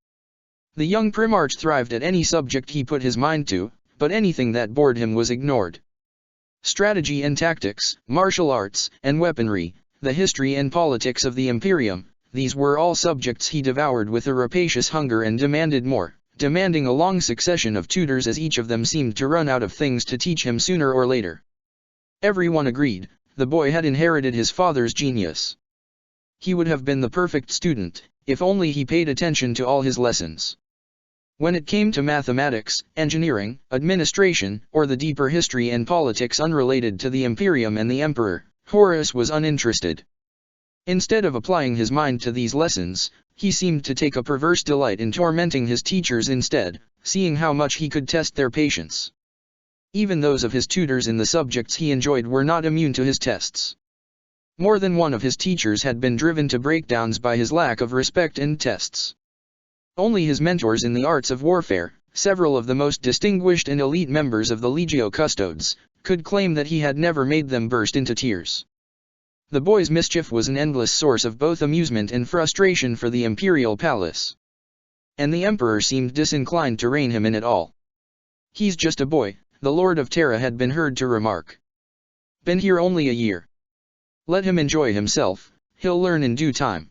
A: The young Primarch thrived at any subject he put his mind to, but anything that bored him was ignored. Strategy and tactics, martial arts, and weaponry, the history and politics of the Imperium, these were all subjects he devoured with a rapacious hunger and demanded more, demanding a long succession of tutors as each of them seemed to run out of things to teach him sooner or later. Everyone agreed, the boy had inherited his father's genius. He would have been the perfect student, if only he paid attention to all his lessons. When it came to mathematics, engineering, administration, or the deeper history and politics unrelated to the Imperium and the Emperor, Horace was uninterested. Instead of applying his mind to these lessons, he seemed to take a perverse delight in tormenting his teachers instead, seeing how much he could test their patience. Even those of his tutors in the subjects he enjoyed were not immune to his tests. More than one of his teachers had been driven to breakdowns by his lack of respect in tests. Only his mentors in the arts of warfare, several of the most distinguished and elite members of the Legio Custodes, could claim that he had never made them burst into tears. The boy's mischief was an endless source of both amusement and frustration for the imperial palace. And the emperor seemed disinclined to rein him in at all. "He's just a boy," the Lord of Terra had been heard to remark. "Been here only a year. Let him enjoy himself, he'll learn in due time."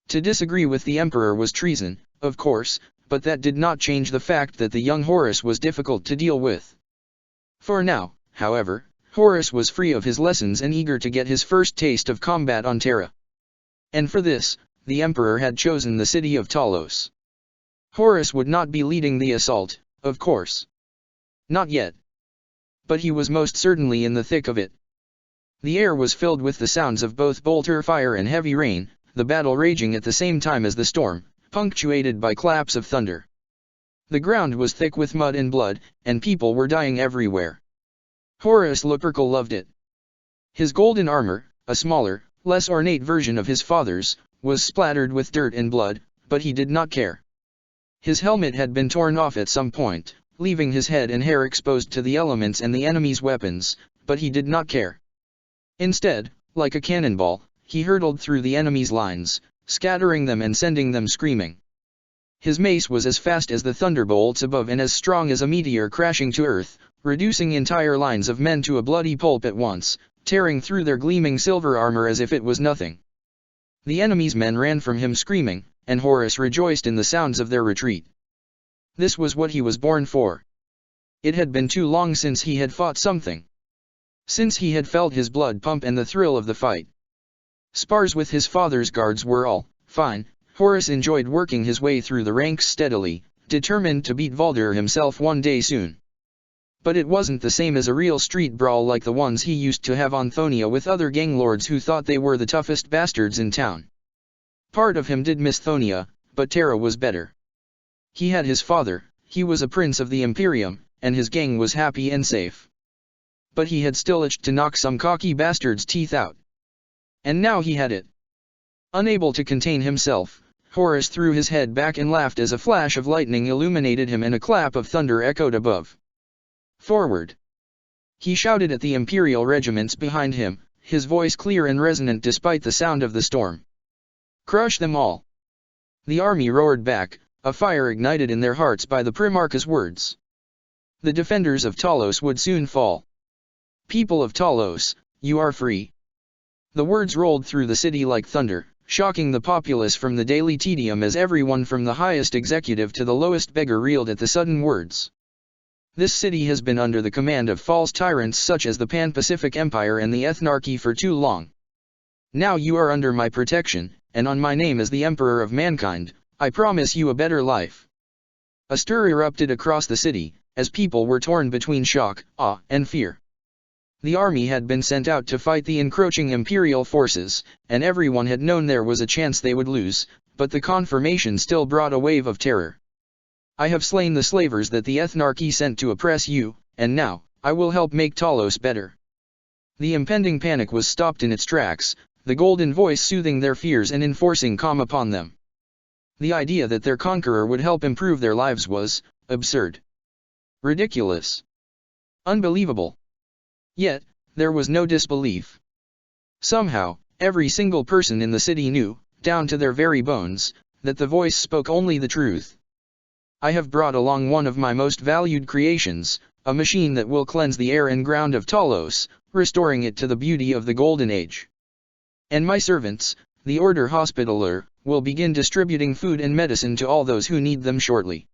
A: To disagree with the emperor was treason, of course, but that did not change the fact that the young Horace was difficult to deal with. For now, however, Horace was free of his lessons and eager to get his first taste of combat on Terra. And for this, the emperor had chosen the city of Talos. Horace would not be leading the assault, of course. Not yet. But he was most certainly in the thick of it. The air was filled with the sounds of both bolter fire and heavy rain, the battle raging at the same time as the storm, punctuated by claps of thunder. The ground was thick with mud and blood, and people were dying everywhere. Horace Lupercal loved it. His golden armor, a smaller, less ornate version of his father's, was splattered with dirt and blood, but he did not care. His helmet had been torn off at some point, leaving his head and hair exposed to the elements and the enemy's weapons, but he did not care. Instead, like a cannonball, he hurtled through the enemy's lines, scattering them and sending them screaming. His mace was as fast as the thunderbolts above and as strong as a meteor crashing to earth, reducing entire lines of men to a bloody pulp at once, tearing through their gleaming silver armor as if it was nothing. The enemy's men ran from him screaming, and Horace rejoiced in the sounds of their retreat. This was what he was born for. It had been too long since he had fought something. Since he had felt his blood pump and the thrill of the fight. Spars with his father's guards were all fine. Horace enjoyed working his way through the ranks steadily, determined to beat Valdir himself one day soon. But it wasn't the same as a real street brawl like the ones he used to have on Thonia with other gang lords who thought they were the toughest bastards in town. Part of him did miss Thonia, but Terra was better. He had his father, he was a prince of the Imperium, and his gang was happy and safe. But he had still itched to knock some cocky bastard's teeth out. And now he had it. Unable to contain himself, Horace threw his head back and laughed as a flash of lightning illuminated him and a clap of thunder echoed above. "Forward!" He shouted at the Imperial regiments behind him, his voice clear and resonant despite the sound of the storm. "Crush them all!" The army roared back, a fire ignited in their hearts by the Primarch's words. The defenders of Talos would soon fall. "People of Talos, you are free." The words rolled through the city like thunder, shocking the populace from the daily tedium as everyone from the highest executive to the lowest beggar reeled at the sudden words. This city has been under the command of false tyrants such as the Pan-Pacific Empire and the Ethnarchy for too long. Now you are under my protection, and on my name as the Emperor of Mankind, I promise you a better life. A stir erupted across the city, as people were torn between shock, awe, and fear. The army had been sent out to fight the encroaching imperial forces, and everyone had known there was a chance they would lose, but the confirmation still brought a wave of terror. "I have slain the slavers that the Ethnarchy sent to oppress you, and now, I will help make Talos better." The impending panic was stopped in its tracks, the golden voice soothing their fears and enforcing calm upon them. The idea that their conqueror would help improve their lives was absurd. Ridiculous. Unbelievable. Yet, there was no disbelief. Somehow, every single person in the city knew, down to their very bones, that the voice spoke only the truth. I have brought along one of my most valued creations, a machine that will cleanse the air and ground of Talos, restoring it to the beauty of the Golden Age. And my servants, the Order Hospitaller, will begin distributing food and medicine to all those who need them shortly.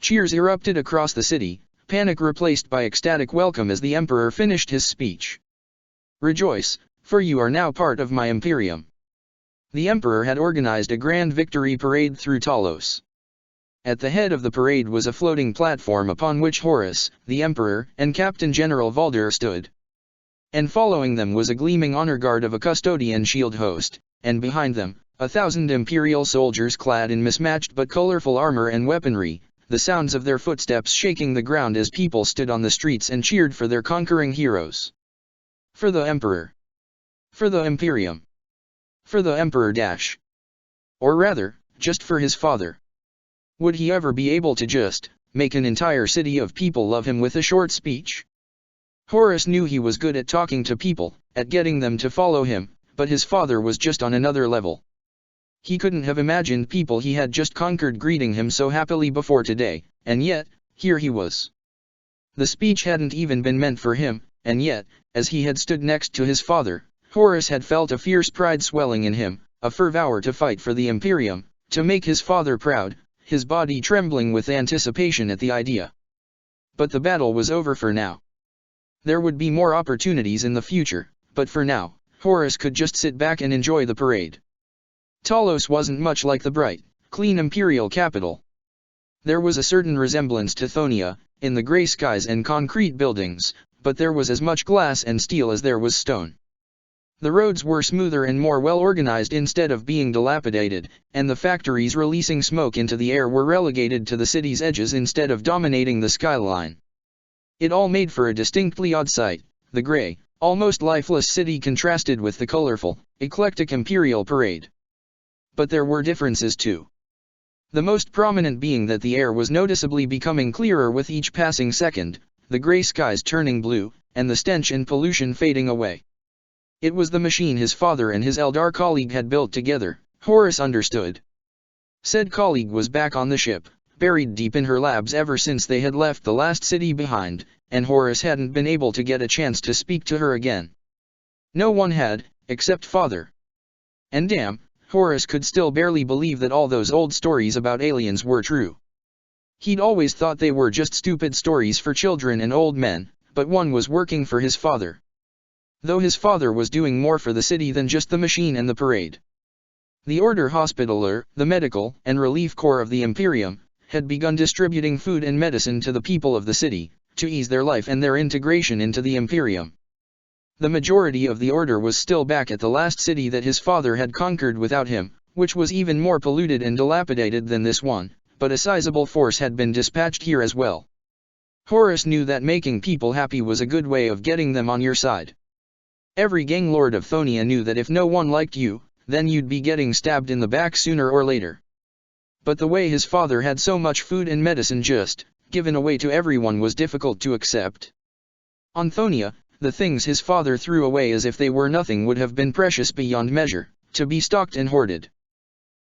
A: Cheers erupted across the city, panic replaced by ecstatic welcome as the Emperor finished his speech. Rejoice, for you are now part of my Imperium. The Emperor had organized a grand victory parade through Talos. At the head of the parade was a floating platform upon which Horus, the Emperor, and Captain General Valdir stood. And following them was a gleaming honor guard of a custodian shield host, and behind them, 1,000 Imperial soldiers clad in mismatched but colorful armor and weaponry, the sounds of their footsteps shaking the ground as people stood on the streets and cheered for their conquering heroes. For the Emperor. For the Imperium. For the Emperor dash. Or rather, just for his father. Would he ever be able to just make an entire city of people love him with a short speech? Horus knew he was good at talking to people, at getting them to follow him, but his father was just on another level. He couldn't have imagined people he had just conquered greeting him so happily before today, and yet, here he was. The speech hadn't even been meant for him, and yet, as he had stood next to his father, Horus had felt a fierce pride swelling in him, a fervor to fight for the Imperium, to make his father proud, his body trembling with anticipation at the idea. But the battle was over for now. There would be more opportunities in the future, but for now, Horus could just sit back and enjoy the parade. Talos wasn't much like the bright, clean imperial capital. There was a certain resemblance to Thonia, in the gray skies and concrete buildings, but there was as much glass and steel as there was stone. The roads were smoother and more well-organized instead of being dilapidated, and the factories releasing smoke into the air were relegated to the city's edges instead of dominating the skyline. It all made for a distinctly odd sight. The gray, almost lifeless city contrasted with the colorful, eclectic imperial parade. But there were differences too. The most prominent being that the air was noticeably becoming clearer with each passing second, the gray skies turning blue, and the stench and pollution fading away. It was the machine his father and his Eldar colleague had built together, Horus understood. Said colleague was back on the ship, buried deep in her labs ever since they had left the last city behind, and Horus hadn't been able to get a chance to speak to her again. No one had, except father. And damn, Horus could still barely believe that all those old stories about aliens were true. He'd always thought they were just stupid stories for children and old men, but one was working for his father. Though his father was doing more for the city than just the machine and the parade. The Order Hospitaller, the medical and relief corps of the Imperium, had begun distributing food and medicine to the people of the city, to ease their life and their integration into the Imperium. The majority of the Order was still back at the last city that his father had conquered without him, which was even more polluted and dilapidated than this one, but a sizable force had been dispatched here as well. Horus knew that making people happy was a good way of getting them on your side. Every gang lord of Thonia knew that if no one liked you, then you'd be getting stabbed in the back sooner or later. But the way his father had so much food and medicine just given away to everyone was difficult to accept. On Thonia, the things his father threw away as if they were nothing would have been precious beyond measure, to be stocked and hoarded.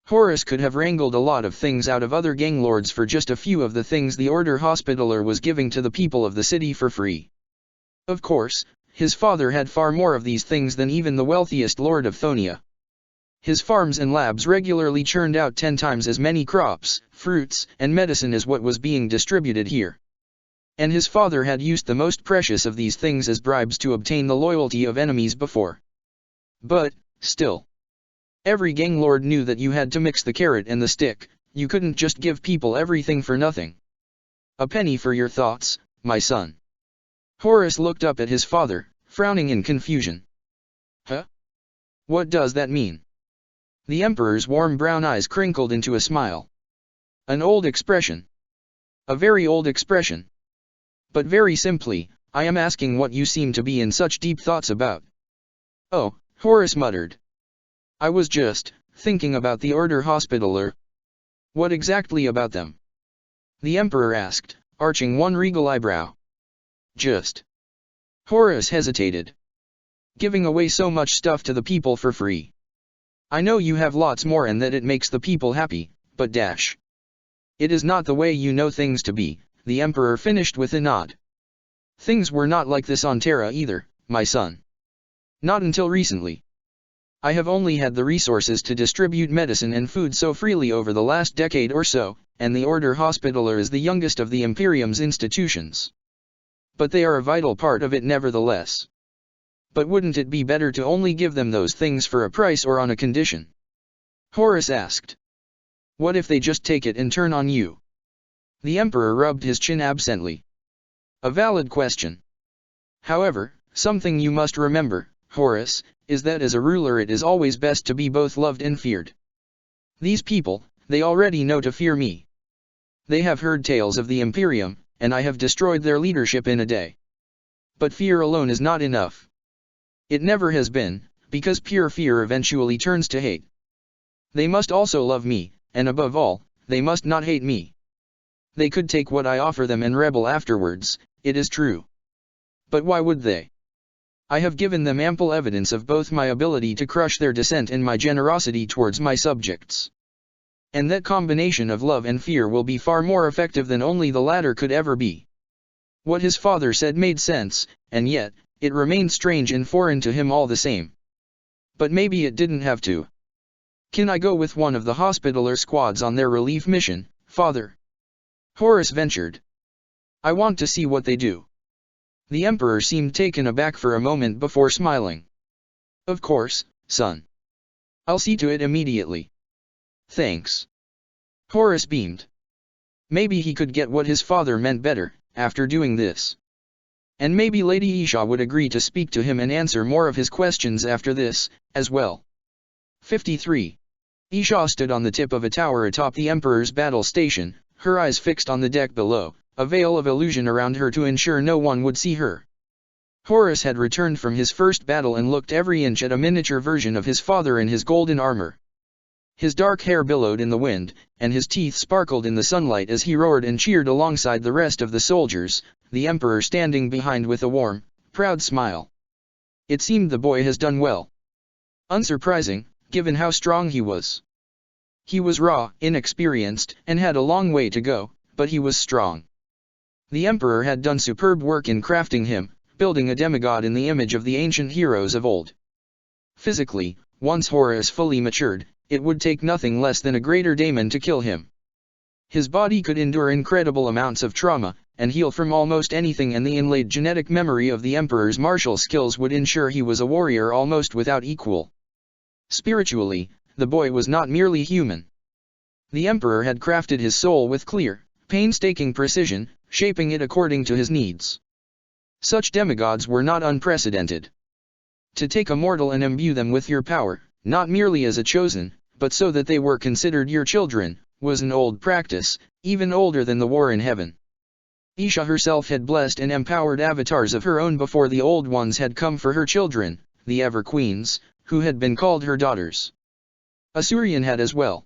A: Horus could have wrangled a lot of things out of other gang lords for just a few of the things the Order Hospitaller was giving to the people of the city for free. Of course, his father had far more of these things than even the wealthiest lord of Thonia. His farms and labs regularly churned out 10 times as many crops, fruits, and medicine as what was being distributed here. And his father had used the most precious of these things as bribes to obtain the loyalty of enemies before. But, still, every gang lord knew that you had to mix the carrot and the stick. You couldn't just give people everything for nothing. A penny for your thoughts, my son. Horus looked up at his father, frowning in confusion. Huh? What does that mean? The Emperor's warm brown eyes crinkled into a smile. An old expression. A very old expression. But very simply, I am asking what you seem to be in such deep thoughts about. Oh, Horus muttered. I was just thinking about the Order Hospitaller. What exactly about them? The Emperor asked, arching one regal eyebrow. Just Horus hesitated. Giving away so much stuff to the people for free. I know you have lots more and that it makes the people happy, but dash. It is not the way you know things to be, the Emperor finished with a nod. Things were not like this on Terra either, my son. Not until recently. I have only had the resources to distribute medicine and food so freely over the last decade or so, and the Order Hospitaller is the youngest of the Imperium's institutions. But they are a vital part of it nevertheless. But wouldn't it be better to only give them those things for a price or on a condition? Horus asked. What if they just take it and turn on you? The Emperor rubbed his chin absently. A valid question. However, something you must remember, Horus, is that as a ruler it is always best to be both loved and feared. These people, they already know to fear me. They have heard tales of the Imperium, and I have destroyed their leadership in a day. But fear alone is not enough. It never has been, because pure fear eventually turns to hate. They must also love me, and above all, they must not hate me. They could take what I offer them and rebel afterwards, it is true. But why would they? I have given them ample evidence of both my ability to crush their dissent and my generosity towards my subjects. And that combination of love and fear will be far more effective than only the latter could ever be. What his father said made sense, and yet, it remained strange and foreign to him all the same. But maybe it didn't have to. Can I go with one of the Hospitaller squads on their relief mission, father? Horus ventured. I want to see what they do. The Emperor seemed taken aback for a moment before smiling. Of course, son. I'll see to it immediately. Thanks. Horus beamed. Maybe he could get what his father meant better, after doing this. And maybe Lady Isha would agree to speak to him and answer more of his questions after this, as well. 53. Isha stood on the tip of a tower atop the Emperor's battle station, her eyes fixed on the deck below, a veil of illusion around her to ensure no one would see her. Horus had returned from his first battle and looked every inch at a miniature version of his father in his golden armor. His dark hair billowed in the wind, and his teeth sparkled in the sunlight as he roared and cheered alongside the rest of the soldiers, the Emperor standing behind with a warm, proud smile. It seemed the boy has done well. Unsurprising, given how strong he was. He was raw, inexperienced, and had a long way to go, but he was strong. The Emperor had done superb work in crafting him, building a demigod in the image of the ancient heroes of old. Physically, once Horus fully matured, it would take nothing less than a greater daemon to kill him. His body could endure incredible amounts of trauma, and heal from almost anything, and the inlaid genetic memory of the Emperor's martial skills would ensure he was a warrior almost without equal. Spiritually, the boy was not merely human. The Emperor had crafted his soul with clear, painstaking precision, shaping it according to his needs. Such demigods were not unprecedented. To take a mortal and imbue them with your power, not merely as a chosen, but so that they were considered your children, was an old practice, even older than the war in heaven. Isha herself had blessed and empowered avatars of her own before the old ones had come for her children, the Everqueens, who had been called her daughters. Asurian had as well.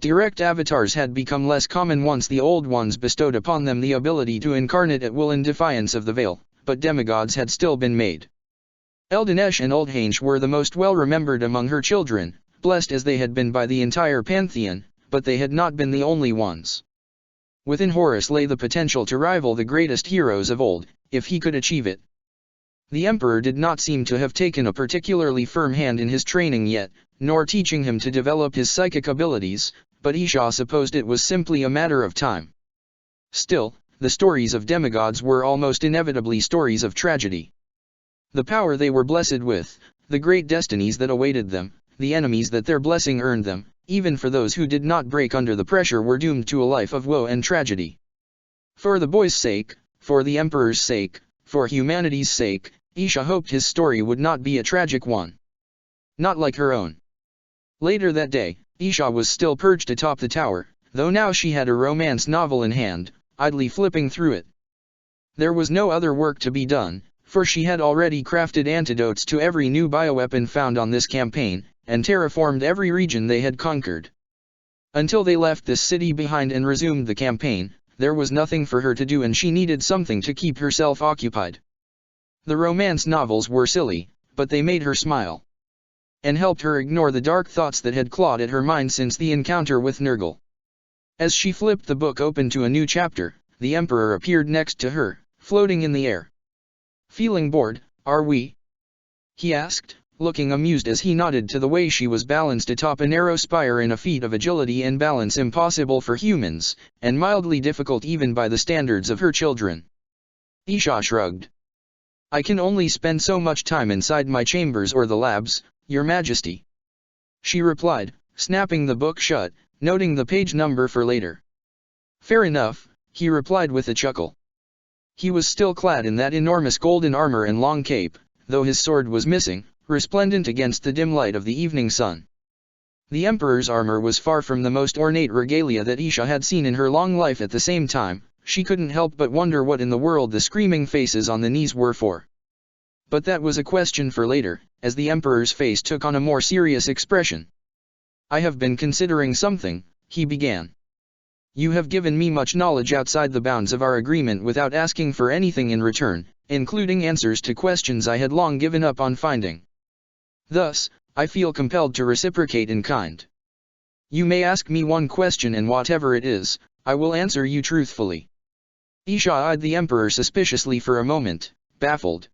A: Direct avatars had become less common once the old ones bestowed upon them the ability to incarnate at will in defiance of the veil, but demigods had still been made. Eldinesh and Oldhange were the most well-remembered among her children, blessed as they had been by the entire pantheon, but they had not been the only ones. Within Horus lay the potential to rival the greatest heroes of old, if he could achieve it. The Emperor did not seem to have taken a particularly firm hand in his training yet, nor teaching him to develop his psychic abilities, but Isha supposed it was simply a matter of time. Still, the stories of demigods were almost inevitably stories of tragedy. The power they were blessed with, the great destinies that awaited them, the enemies that their blessing earned them, even for those who did not break under the pressure were doomed to a life of woe and tragedy. For the boy's sake, for the Emperor's sake, for humanity's sake, Isha hoped his story would not be a tragic one. Not like her own. Later that day, Isha was still perched atop the tower, though now she had a romance novel in hand, idly flipping through it. There was no other work to be done, for she had already crafted antidotes to every new bioweapon found on this campaign, and terraformed every region they had conquered. Until they left this city behind and resumed the campaign, there was nothing for her to do and she needed something to keep herself occupied. The romance novels were silly, but they made her smile, and helped her ignore the dark thoughts that had clawed at her mind since the encounter with Nurgle. As she flipped the book open to a new chapter, the Emperor appeared next to her, floating in the air. "Feeling bored, are we?" he asked, looking amused as he nodded to the way she was balanced atop a narrow spire in a feat of agility and balance impossible for humans, and mildly difficult even by the standards of her children. Isha shrugged. "I can only spend so much time inside my chambers or the labs, Your Majesty," she replied, snapping the book shut, noting the page number for later. "Fair enough," he replied with a chuckle. He was still clad in that enormous golden armor and long cape, though his sword was missing, resplendent against the dim light of the evening sun. The Emperor's armor was far from the most ornate regalia that Isha had seen in her long life. At the same time, she couldn't help but wonder what in the world the screaming faces on the knees were for. But that was a question for later, as the Emperor's face took on a more serious expression. "I have been considering something," he began. "You have given me much knowledge outside the bounds of our agreement without asking for anything in return, including answers to questions I had long given up on finding. Thus, I feel compelled to reciprocate in kind. You may ask me one question, and whatever it is, I will answer you truthfully." Isha eyed the Emperor suspiciously for a moment, baffled.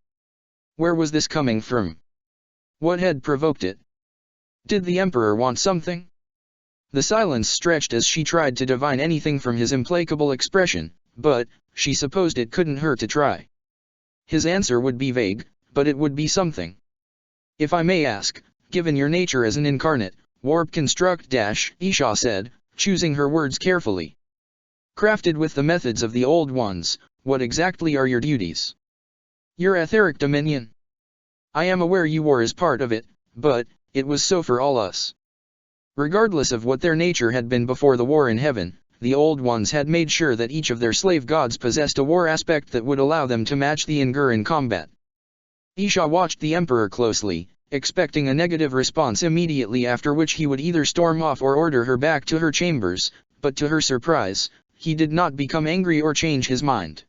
A: Where was this coming from? What had provoked it? Did the Emperor want something? The silence stretched as she tried to divine anything from his implacable expression, but she supposed it couldn't hurt to try. His answer would be vague, but it would be something. "If I may ask, given your nature as an incarnate, warp construct - Isha said, choosing her words carefully. "Crafted with the methods of the old ones, what exactly are your duties?" "Your etheric dominion. I am aware you were as part of it, but it was so for all us." Regardless of what their nature had been before the war in heaven, the old ones had made sure that each of their slave gods possessed a war aspect that would allow them to match the Ingur in combat. Isha watched the Emperor closely, expecting a negative response immediately, after which he would either storm off or order her back to her chambers, but to her surprise, he did not become angry or change his mind.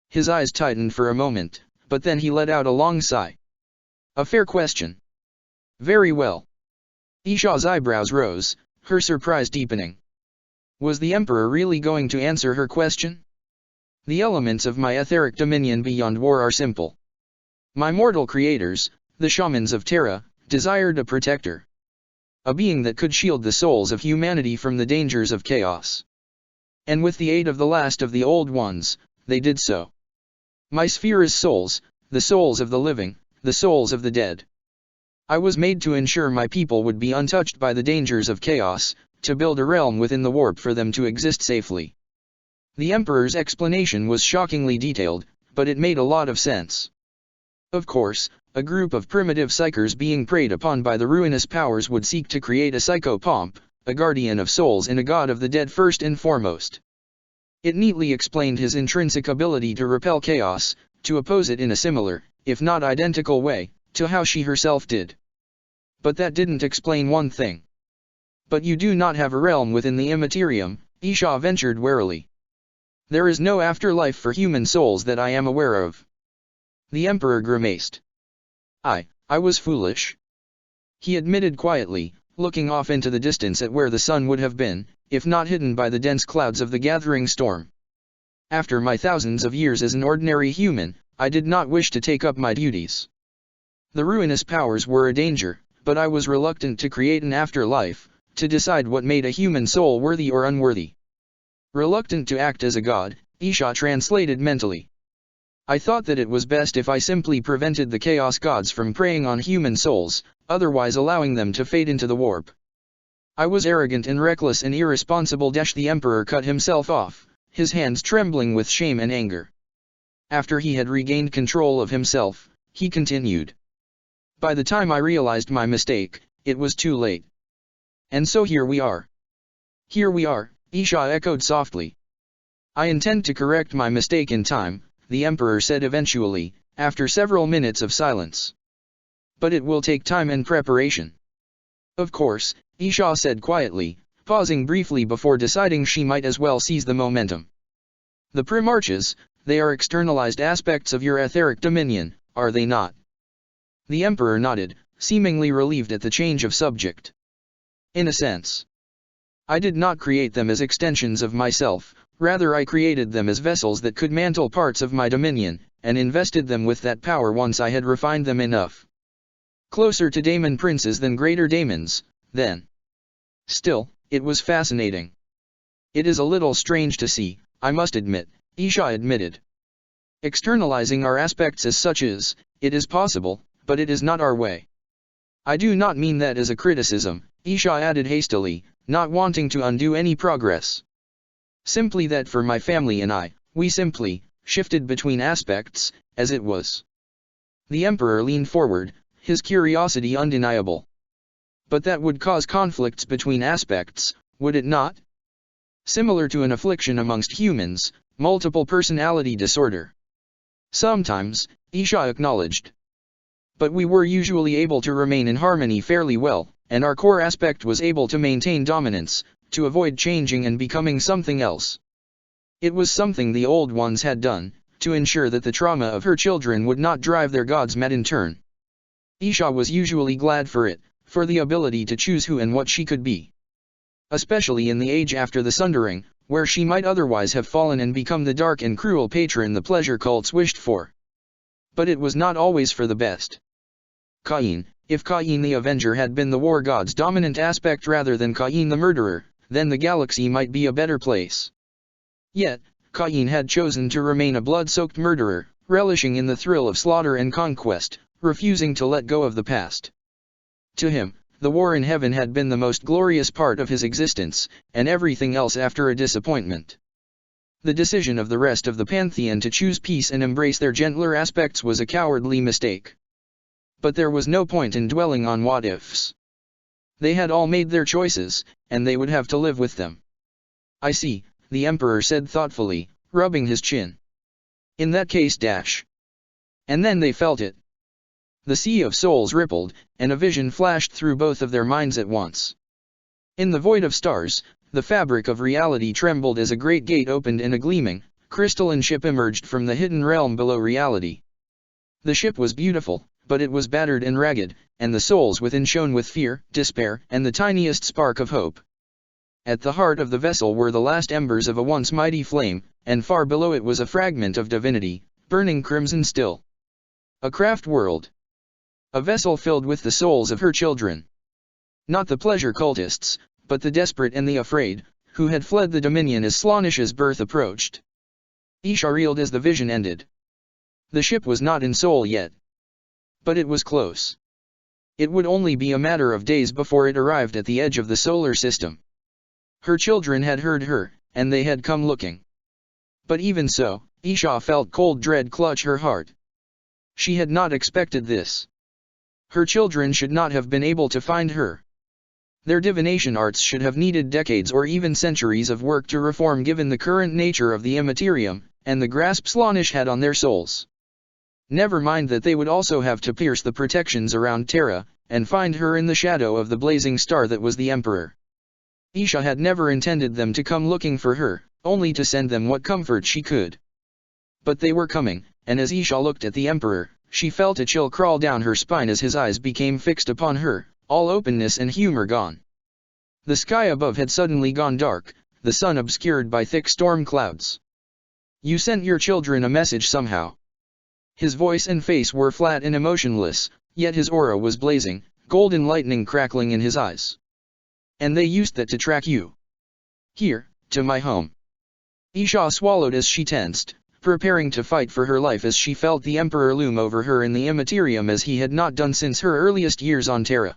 A: His eyes tightened for a moment, but then he let out a long sigh. "A fair question. Very well." Isha's eyebrows rose, her surprise deepening. Was the Emperor really going to answer her question? "The elements of my etheric dominion beyond war are simple. My mortal creators, the shamans of Terra, desired a protector. A being that could shield the souls of humanity from the dangers of chaos. And with the aid of the last of the old ones, they did so. My sphere is souls, the souls of the living, the souls of the dead. I was made to ensure my people would be untouched by the dangers of chaos, to build a realm within the warp for them to exist safely." The Emperor's explanation was shockingly detailed, but it made a lot of sense. Of course, a group of primitive psychers being preyed upon by the ruinous powers would seek to create a psychopomp, a guardian of souls and a god of the dead first and foremost. It neatly explained his intrinsic ability to repel chaos, to oppose it in a similar, if not identical way, to how she herself did. But that didn't explain one thing. "But you do not have a realm within the Immaterium," Isha ventured warily. "There is no afterlife for human souls that I am aware of." The Emperor grimaced. I was foolish," he admitted quietly, looking off into the distance at where the sun would have been, if not hidden by the dense clouds of the gathering storm. "After my thousands of years as an ordinary human, I did not wish to take up my duties. The ruinous powers were a danger, but I was reluctant to create an afterlife, to decide what made a human soul worthy or unworthy. Reluctant to act as a god," Isha translated mentally. "I thought that it was best if I simply prevented the chaos gods from preying on human souls, otherwise allowing them to fade into the warp. I was arrogant and reckless and irresponsible." The Emperor cut himself off, his hands trembling with shame and anger. After he had regained control of himself, he continued. "By the time I realized my mistake, it was too late. And so here we are." "Here we are," Isha echoed softly. "I intend to correct my mistake in time," the Emperor said eventually, after several minutes of silence. "But it will take time and preparation." "Of course," Isha said quietly, pausing briefly before deciding she might as well seize the momentum. "The primarches, they are externalized aspects of your etheric dominion, are they not? The Emperor nodded, seemingly relieved at the change of subject. In a sense. I did not create them as extensions of myself, rather I created them as vessels that could mantle parts of my dominion, and invested them with that power once I had refined them enough. Closer to daemon princes than greater daemons, then. Still, it was fascinating. It is a little strange to see, I must admit, Isha admitted. Externalizing our aspects as such it is possible, but it is not our way. I do not mean that as a criticism, Isha added hastily, not wanting to undo any progress. Simply that for my family and I, we simply shifted between aspects, as it was. The Emperor leaned forward, his curiosity undeniable. But that would cause conflicts between aspects, would it not? Similar to an affliction amongst humans, multiple personality disorder. Sometimes, Isha acknowledged. But we were usually able to remain in harmony fairly well, and our core aspect was able to maintain dominance, to avoid changing and becoming something else. It was something the old ones had done, to ensure that the trauma of her children would not drive their gods mad in turn. Isha was usually glad for it, for the ability to choose who and what she could be. Especially in the age after the Sundering, where she might otherwise have fallen and become the dark and cruel patron the pleasure cults wished for. But it was not always for the best. Cain, if Cain the Avenger had been the war god's dominant aspect rather than Cain the murderer, then the galaxy might be a better place. Yet, Cain had chosen to remain a blood-soaked murderer, relishing in the thrill of slaughter and conquest, refusing to let go of the past. To him, the war in heaven had been the most glorious part of his existence, and everything else after a disappointment. The decision of the rest of the pantheon to choose peace and embrace their gentler aspects was a cowardly mistake. But there was no point in dwelling on what-ifs. They had all made their choices, and they would have to live with them. I see, the Emperor said thoughtfully, rubbing his chin. In that case dash. And then they felt it. The sea of souls rippled, and a vision flashed through both of their minds at once. In the void of stars, the fabric of reality trembled as a great gate opened and a gleaming, crystalline ship emerged from the hidden realm below reality. The ship was beautiful, but it was battered and ragged, and the souls within shone with fear, despair, and the tiniest spark of hope. At the heart of the vessel were the last embers of a once mighty flame, and far below it was a fragment of divinity, burning crimson still. A craft world. A vessel filled with the souls of her children. Not the pleasure cultists, but the desperate and the afraid, who had fled the dominion as Slaanish's birth approached. Isha reeled as the vision ended. The ship was not in Seoul yet. But it was close. It would only be a matter of days before it arrived at the edge of the solar system. Her children had heard her, and they had come looking. But even so, Isha felt cold dread clutch her heart. She had not expected this. Her children should not have been able to find her. Their divination arts should have needed decades or even centuries of work to reform given the current nature of the immaterium, and the grasp Slaanish had on their souls. Never mind that they would also have to pierce the protections around Terra, and find her in the shadow of the blazing star that was the Emperor. Isha had never intended them to come looking for her, only to send them what comfort she could. But they were coming, and as Isha looked at the Emperor, she felt a chill crawl down her spine as his eyes became fixed upon her, all openness and humor gone. The sky above had suddenly gone dark, the sun obscured by thick storm clouds. You sent your children a message somehow. His voice and face were flat and emotionless, yet his aura was blazing, golden lightning crackling in his eyes. And they used that to track you. Here, to my home. Isha swallowed as she tensed, preparing to fight for her life as she felt the Emperor loom over her in the immaterium as he had not done since her earliest years on Terra.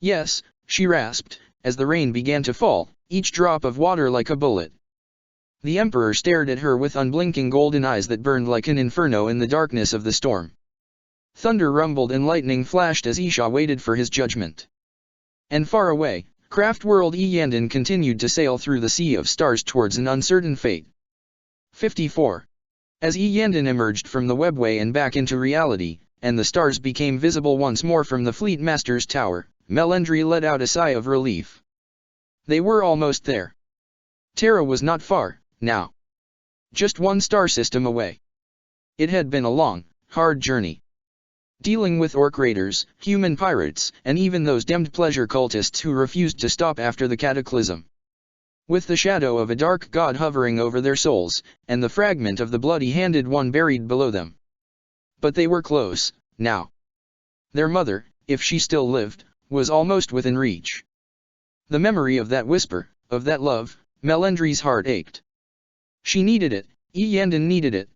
A: Yes, she rasped, as the rain began to fall, each drop of water like a bullet. The Emperor stared at her with unblinking golden eyes that burned like an inferno in the darkness of the storm. Thunder rumbled and lightning flashed as Isha waited for his judgment. And far away, craft world Yandon continued to sail through the sea of stars towards an uncertain fate. 54. As Yandon emerged from the webway and back into reality, and the stars became visible once more from the Fleet Master's tower, Melendry let out a sigh of relief. They were almost there. Terra was not far, now. Just one star system away. It had been a long, hard journey. dealing with orc raiders, human pirates, and even those damned pleasure cultists who refused to stop after the cataclysm. With the shadow of a dark god hovering over their souls, and the fragment of the bloody-handed one buried below them. But they were close, now. Their mother, if she still lived, was almost within reach. The memory of that whisper, of that love, Melendry's heart ached. She needed it, Iyanden needed it.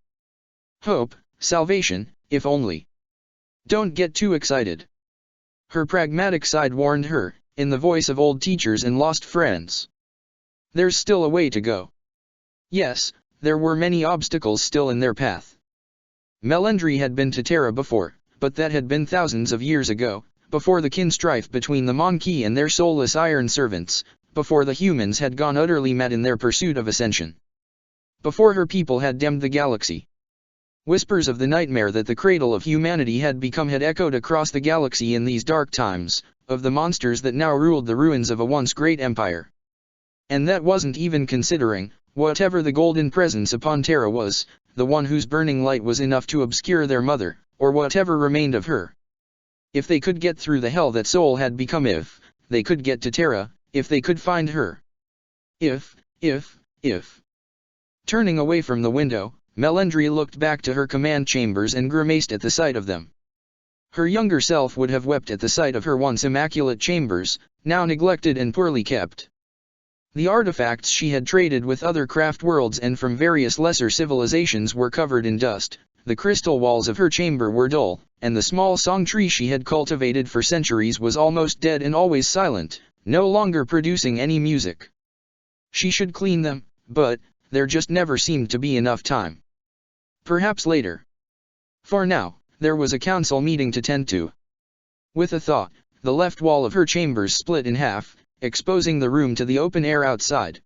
A: Hope, salvation, if only. Don't get too excited. Her pragmatic side warned her, in the voice of old teachers and lost friends. There's still a way to go. Yes, there were many obstacles still in their path. Melendry had been to Terra before, but that had been thousands of years ago, before the kin strife between the Monkey and their soulless iron servants, before the humans had gone utterly mad in their pursuit of ascension. Before her people had dimmed the galaxy. Whispers of the nightmare that the cradle of humanity had become had echoed across the galaxy in these dark times, of the monsters that now ruled the ruins of a once great empire. And that wasn't even considering, whatever the golden presence upon Terra was, the one whose burning light was enough to obscure their mother, or whatever remained of her. If they could get through the hell that Soul had become, if they could get to Terra, if they could find her. If. Turning away from the window, Melendry looked back to her command chambers and grimaced at the sight of them. Her younger self would have wept at the sight of her once immaculate chambers, now neglected and poorly kept. The artifacts she had traded with other craft worlds and from various lesser civilizations were covered in dust, the crystal walls of her chamber were dull, and the small song tree she had cultivated for centuries was almost dead and always silent, no longer producing any music. She should clean them, but there just never seemed to be enough time. Perhaps later. For now, there was a council meeting to tend to. With a thought, the left wall of her chambers split in half, exposing the room to the open air outside.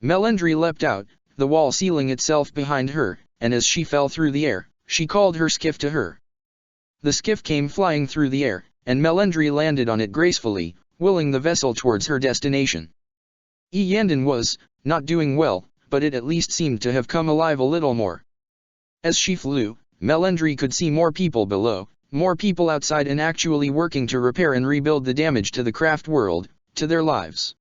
A: Melendry leapt out, the wall sealing itself behind her, and as she fell through the air, she called her skiff to her. The skiff came flying through the air, and Melendry landed on it gracefully, willing the vessel towards her destination. Iyanden was, not doing well, but it at least seemed to have come alive a little more. As she flew, Melendry could see more people below, more people outside and actually working to repair and rebuild the damage to the craft world, to their lives.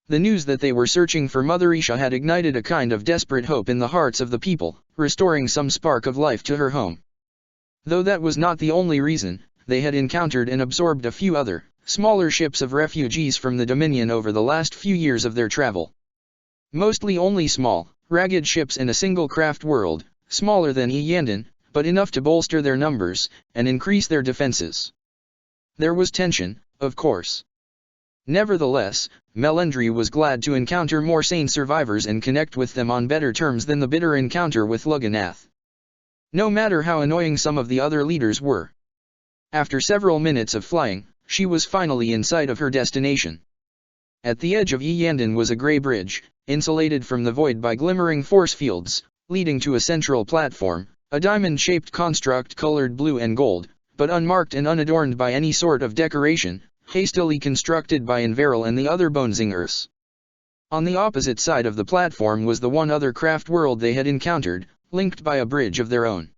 A: The news that they were searching for Mother Isha had ignited a kind of desperate hope in the hearts of the people, restoring some spark of life to her home. Though that was not the only reason, they had encountered and absorbed a few other, smaller ships of refugees from the Dominion over the last few years of their travel. Mostly only small, ragged ships in a single craft world, smaller than Iyanden, but enough to bolster their numbers, and increase their defenses. There was tension, of course. Nevertheless, Melendry was glad to encounter more sane survivors and connect with them on better terms than the bitter encounter with Lugganath. No matter how annoying some of the other leaders were. After several minutes of flying, she was finally in sight of her destination. At the edge of Iyanden was a grey bridge, insulated from the void by glimmering force fields, leading to a central platform, a diamond-shaped construct colored blue and gold, but unmarked and unadorned by any sort of decoration, hastily constructed by Inveril and the other Bonezingers. On the opposite side of the platform was the one other craft world they had encountered, linked by a bridge of their own.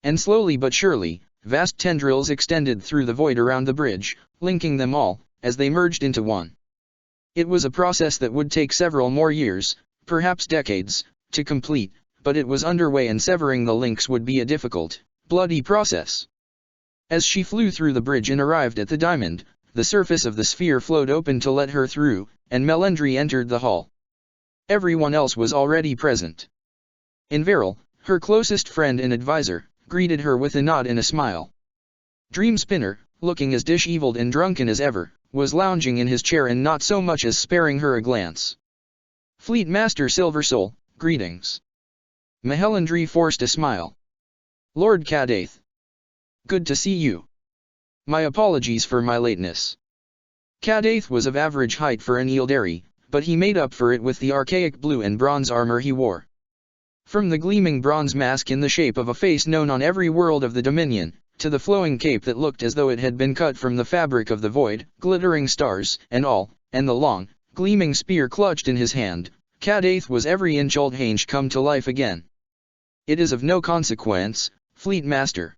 A: And slowly but surely, vast tendrils extended through the void around the bridge, linking them all, as they merged into one. It was a process that would take several more years, perhaps decades, to complete, but it was underway and severing the links would be a difficult, bloody process. As she flew through the bridge and arrived at the diamond, the surface of the sphere flowed open to let her through, and Melendry entered the hall. Everyone else was already present. Inveril, her closest friend and advisor, greeted her with a nod and a smile. Dreamspinner, looking as disheveled and drunken as ever, was lounging in his chair and not so much as sparing her a glance. Fleet Master Silversoul, greetings. Melendry forced a smile. Lord Cadaith. Good to see you. My apologies for my lateness. Cadaith was of average height for an Eldari, but he made up for it with the archaic blue and bronze armor he wore. From the gleaming bronze mask in the shape of a face known on every world of the Dominion, to the flowing cape that looked as though it had been cut from the fabric of the void, glittering stars, and all, and the long, gleaming spear clutched in his hand, Cadaith was every inch old Hange come to life again. It is of no consequence, Fleet Master.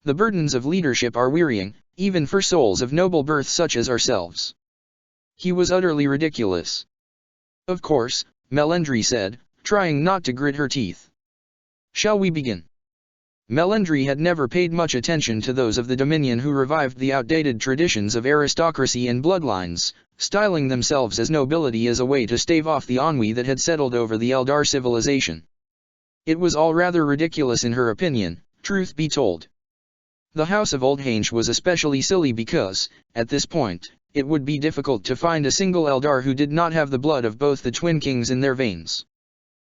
A: The burdens of leadership are wearying, even for souls of noble birth such as ourselves. He was utterly ridiculous. Of course, Melendry said, trying not to grit her teeth. Shall we begin? Melendry had never paid much attention to those of the Dominion who revived the outdated traditions of aristocracy and bloodlines, styling themselves as nobility as a way to stave off the ennui that had settled over the Eldar civilization. It was all rather ridiculous in her opinion, truth be told. The House of Oldhange was especially silly because, at this point, it would be difficult to find a single Eldar who did not have the blood of both the twin kings in their veins.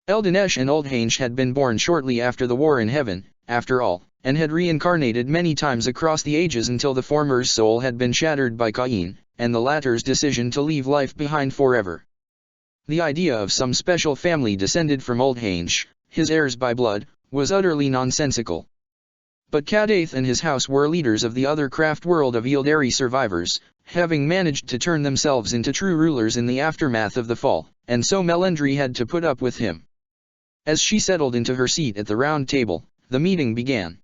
A: Eldanesh and Oldhange had been born shortly after the War in Heaven, after all, and had reincarnated many times across the ages until the former's soul had been shattered by Cain, and the latter's decision to leave life behind forever. The idea of some special family descended from Oldhange, his heirs by blood, was utterly nonsensical. But Cadaith and his house were leaders of the other craft world of Eldari survivors, having managed to turn themselves into true rulers in the aftermath of the fall, and so Melendry had to put up with him. As she settled into her seat at the round table, the meeting began.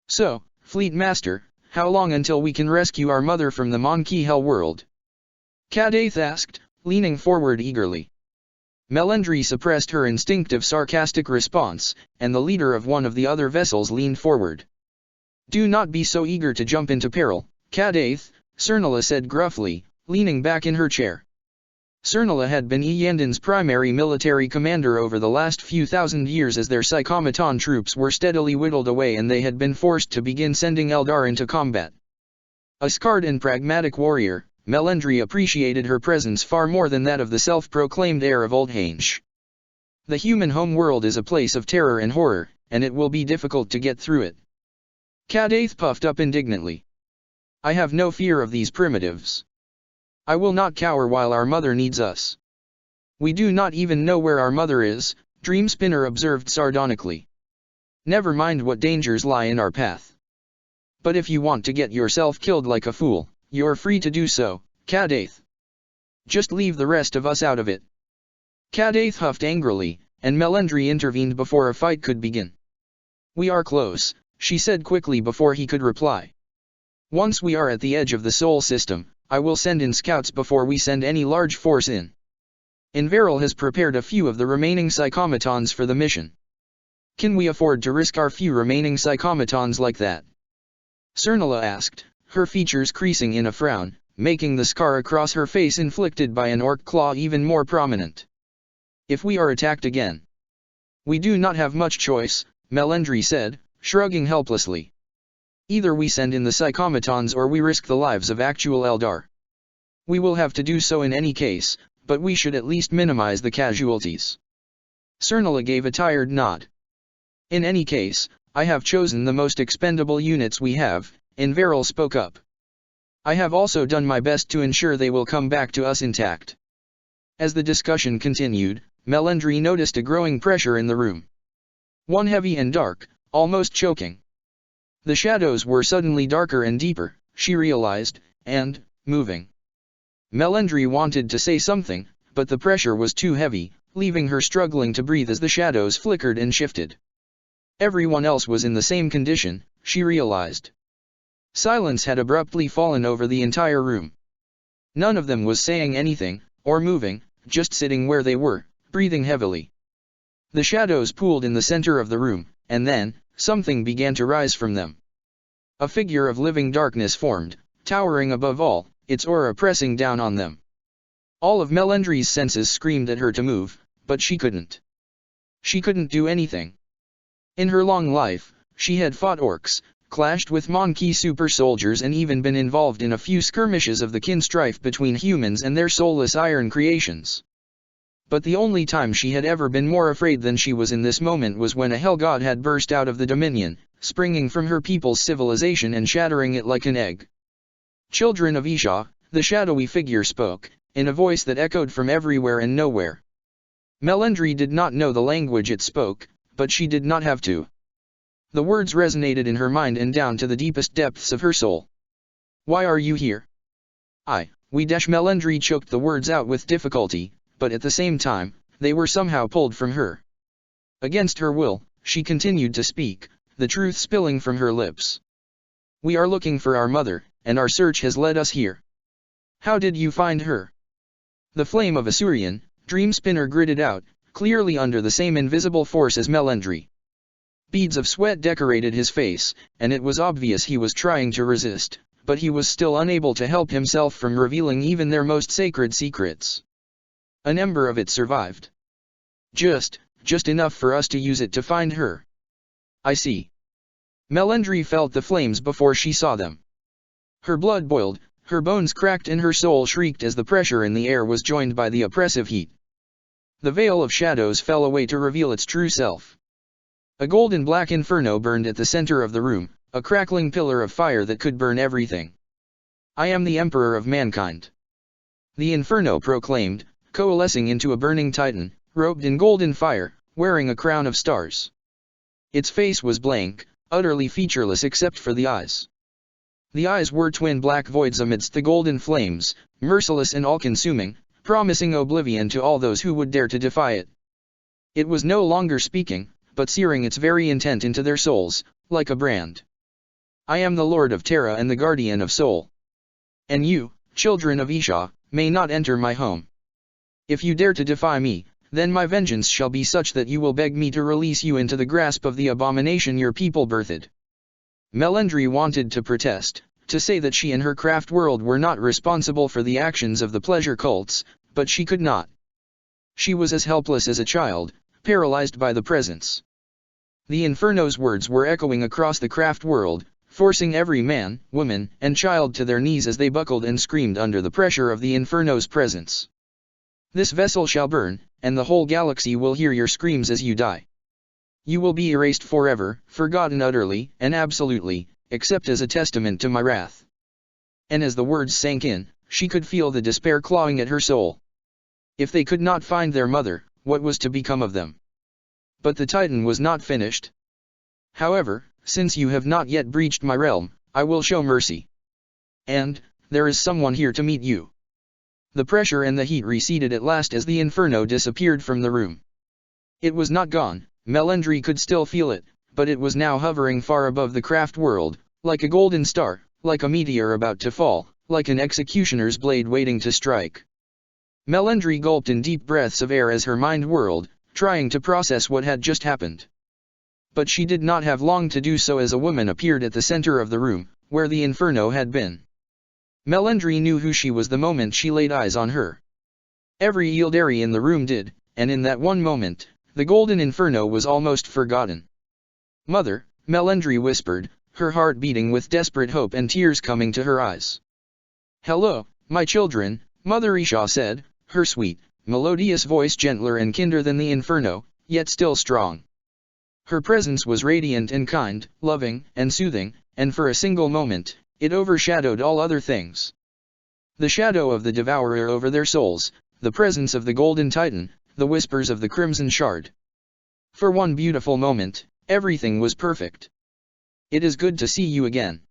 A: So, Fleet Master, how long until we can rescue our mother from the Monkey Hell world? Cadaith asked, leaning forward eagerly. Melendry suppressed her instinctive sarcastic response, and the leader of one of the other vessels leaned forward. Do not be so eager to jump into peril, Cadaith, Cernala said gruffly, leaning back in her chair. Cernala had been Yandin's primary military commander over the last few thousand years as their Psychometon troops were steadily whittled away and they had been forced to begin sending Eldar into combat. A scarred and pragmatic warrior, Melendry appreciated her presence far more than that of the self-proclaimed heir of Oldhange. The human home world is a place of terror and horror, and it will be difficult to get through it. Cadaith puffed up indignantly. I have no fear of these primitives. I will not cower while our mother needs us. We do not even know where our mother is, Dreamspinner observed sardonically. Never mind what dangers lie in our path. But if you want to get yourself killed like a fool, you're free to do so, Cadaith. Just leave the rest of us out of it. Cadaith huffed angrily, and Melendry intervened before a fight could begin. We are close, she said quickly before he could reply. Once we are at the edge of the Sol system, I will send in scouts before we send any large force in. Inveril has prepared a few of the remaining Psychometons for the mission. Can we afford to risk our few remaining Psychometons like that? Cernala asked, her features creasing in a frown, making the scar across her face inflicted by an orc claw even more prominent. If we are attacked again. We do not have much choice, Melendry said, shrugging helplessly. Either we send in the Psychometons or we risk the lives of actual Eldar. We will have to do so in any case, but we should at least minimize the casualties. Cernala gave a tired nod. In any case, I have chosen the most expendable units we have, Inveril spoke up. I have also done my best to ensure they will come back to us intact. As the discussion continued, Melendry noticed a growing pressure in the room. One heavy and dark, almost choking. The shadows were suddenly darker and deeper, she realized, and moving. Melendry wanted to say something, but the pressure was too heavy, leaving her struggling to breathe as the shadows flickered and shifted. Everyone else was in the same condition, she realized. Silence had abruptly fallen over the entire room. None of them was saying anything, or moving, just sitting where they were, breathing heavily. The shadows pooled in the center of the room, and then, something began to rise from them. A figure of living darkness formed, towering above all, its aura pressing down on them. All of Melendry's senses screamed at her to move, but she couldn't. She couldn't do anything. In her long life, she had fought orcs, clashed with Monkey super soldiers and even been involved in a few skirmishes of the kin strife between humans and their soulless iron creations. But the only time she had ever been more afraid than she was in this moment was when a hell god had burst out of the Dominion, springing from her people's civilization and shattering it like an egg. Children of Isha, the shadowy figure spoke, in a voice that echoed from everywhere and nowhere. Melendry did not know the language it spoke, but she did not have to. The words resonated in her mind and down to the deepest depths of her soul. Why are you here? Melendry choked the words out with difficulty, but at the same time, they were somehow pulled from her. Against her will, she continued to speak, the truth spilling from her lips. We are looking for our mother, and our search has led us here. How did you find her? The flame of Asurian, dream spinner gritted out, clearly under the same invisible force as Melendry. Beads of sweat decorated his face, and it was obvious he was trying to resist, but he was still unable to help himself from revealing even their most sacred secrets. An ember of it survived. Just enough for us to use it to find her. I see. Melendry felt the flames before she saw them. Her blood boiled, her bones cracked and her soul shrieked as the pressure in the air was joined by the oppressive heat. The veil of shadows fell away to reveal its true self. A golden black inferno burned at the center of the room, a crackling pillar of fire that could burn everything. I am the Emperor of mankind. The inferno proclaimed, coalescing into a burning titan, robed in golden fire, wearing a crown of stars. Its face was blank, utterly featureless except for the eyes. The eyes were twin black voids amidst the golden flames, merciless and all-consuming, promising oblivion to all those who would dare to defy it. It was no longer speaking, but searing its very intent into their souls, like a brand. I am the Lord of Terra and the Guardian of Soul. And you, children of Isha, may not enter my home. If you dare to defy me, then my vengeance shall be such that you will beg me to release you into the grasp of the abomination your people birthed. Melendry wanted to protest, to say that she and her craft world were not responsible for the actions of the pleasure cults, but she could not. She was as helpless as a child, paralyzed by the presence. The Inferno's words were echoing across the craft world, forcing every man, woman, and child to their knees as they buckled and screamed under the pressure of the Inferno's presence. This vessel shall burn, and the whole galaxy will hear your screams as you die. You will be erased forever, forgotten utterly, and absolutely, except as a testament to my wrath. And as the words sank in, she could feel the despair clawing at her soul. If they could not find their mother, what was to become of them? But the Titan was not finished. However, since you have not yet breached my realm, I will show mercy. And, there is someone here to meet you. The pressure and the heat receded at last as the inferno disappeared from the room. It was not gone, Melendry could still feel it, but it was now hovering far above the craft world, like a golden star, like a meteor about to fall, like an executioner's blade waiting to strike. Melendry gulped in deep breaths of air as her mind whirled, trying to process what had just happened. But she did not have long to do so as a woman appeared at the center of the room, where the inferno had been. Melendry knew who she was the moment she laid eyes on her. Every Yildari in the room did, and in that one moment, the golden inferno was almost forgotten. Mother, Melendry whispered, her heart beating with desperate hope and tears coming to her eyes. Hello, my children, Mother Isha said, her sweet, melodious voice gentler and kinder than the inferno, yet still strong. Her presence was radiant and kind, loving, and soothing, and for a single moment, it overshadowed all other things. The shadow of the devourer over their souls, the presence of the golden titan, the whispers of the crimson shard. For one beautiful moment, everything was perfect. It is good to see you again.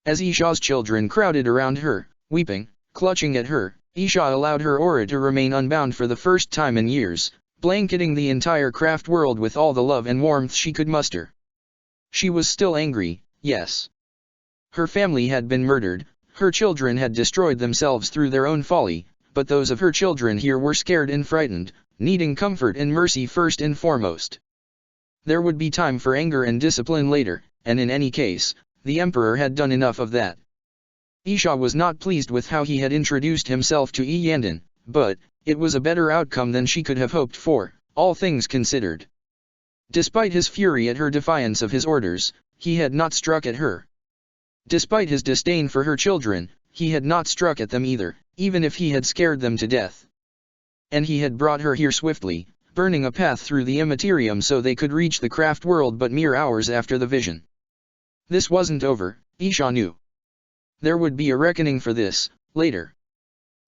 A: As Isha's children crowded around her, weeping, clutching at her, Isha allowed her aura to remain unbound for the first time in years, blanketing the entire craft world with all the love and warmth she could muster. She was still angry, yes. Her family had been murdered, her children had destroyed themselves through their own folly, but those of her children here were scared and frightened, needing comfort and mercy first and foremost. There would be time for anger and discipline later, and in any case, the Emperor had done enough of that. Isha was not pleased with how he had introduced himself to Yandin, but, it was a better outcome than she could have hoped for, all things considered. Despite his fury at her defiance of his orders, he had not struck at her. Despite his disdain for her children, he had not struck at them either, even if he had scared them to death. And he had brought her here swiftly, burning a path through the immaterium so they could reach the craft world but mere hours after the vision. This wasn't over, Isha knew. There would be a reckoning for this, later.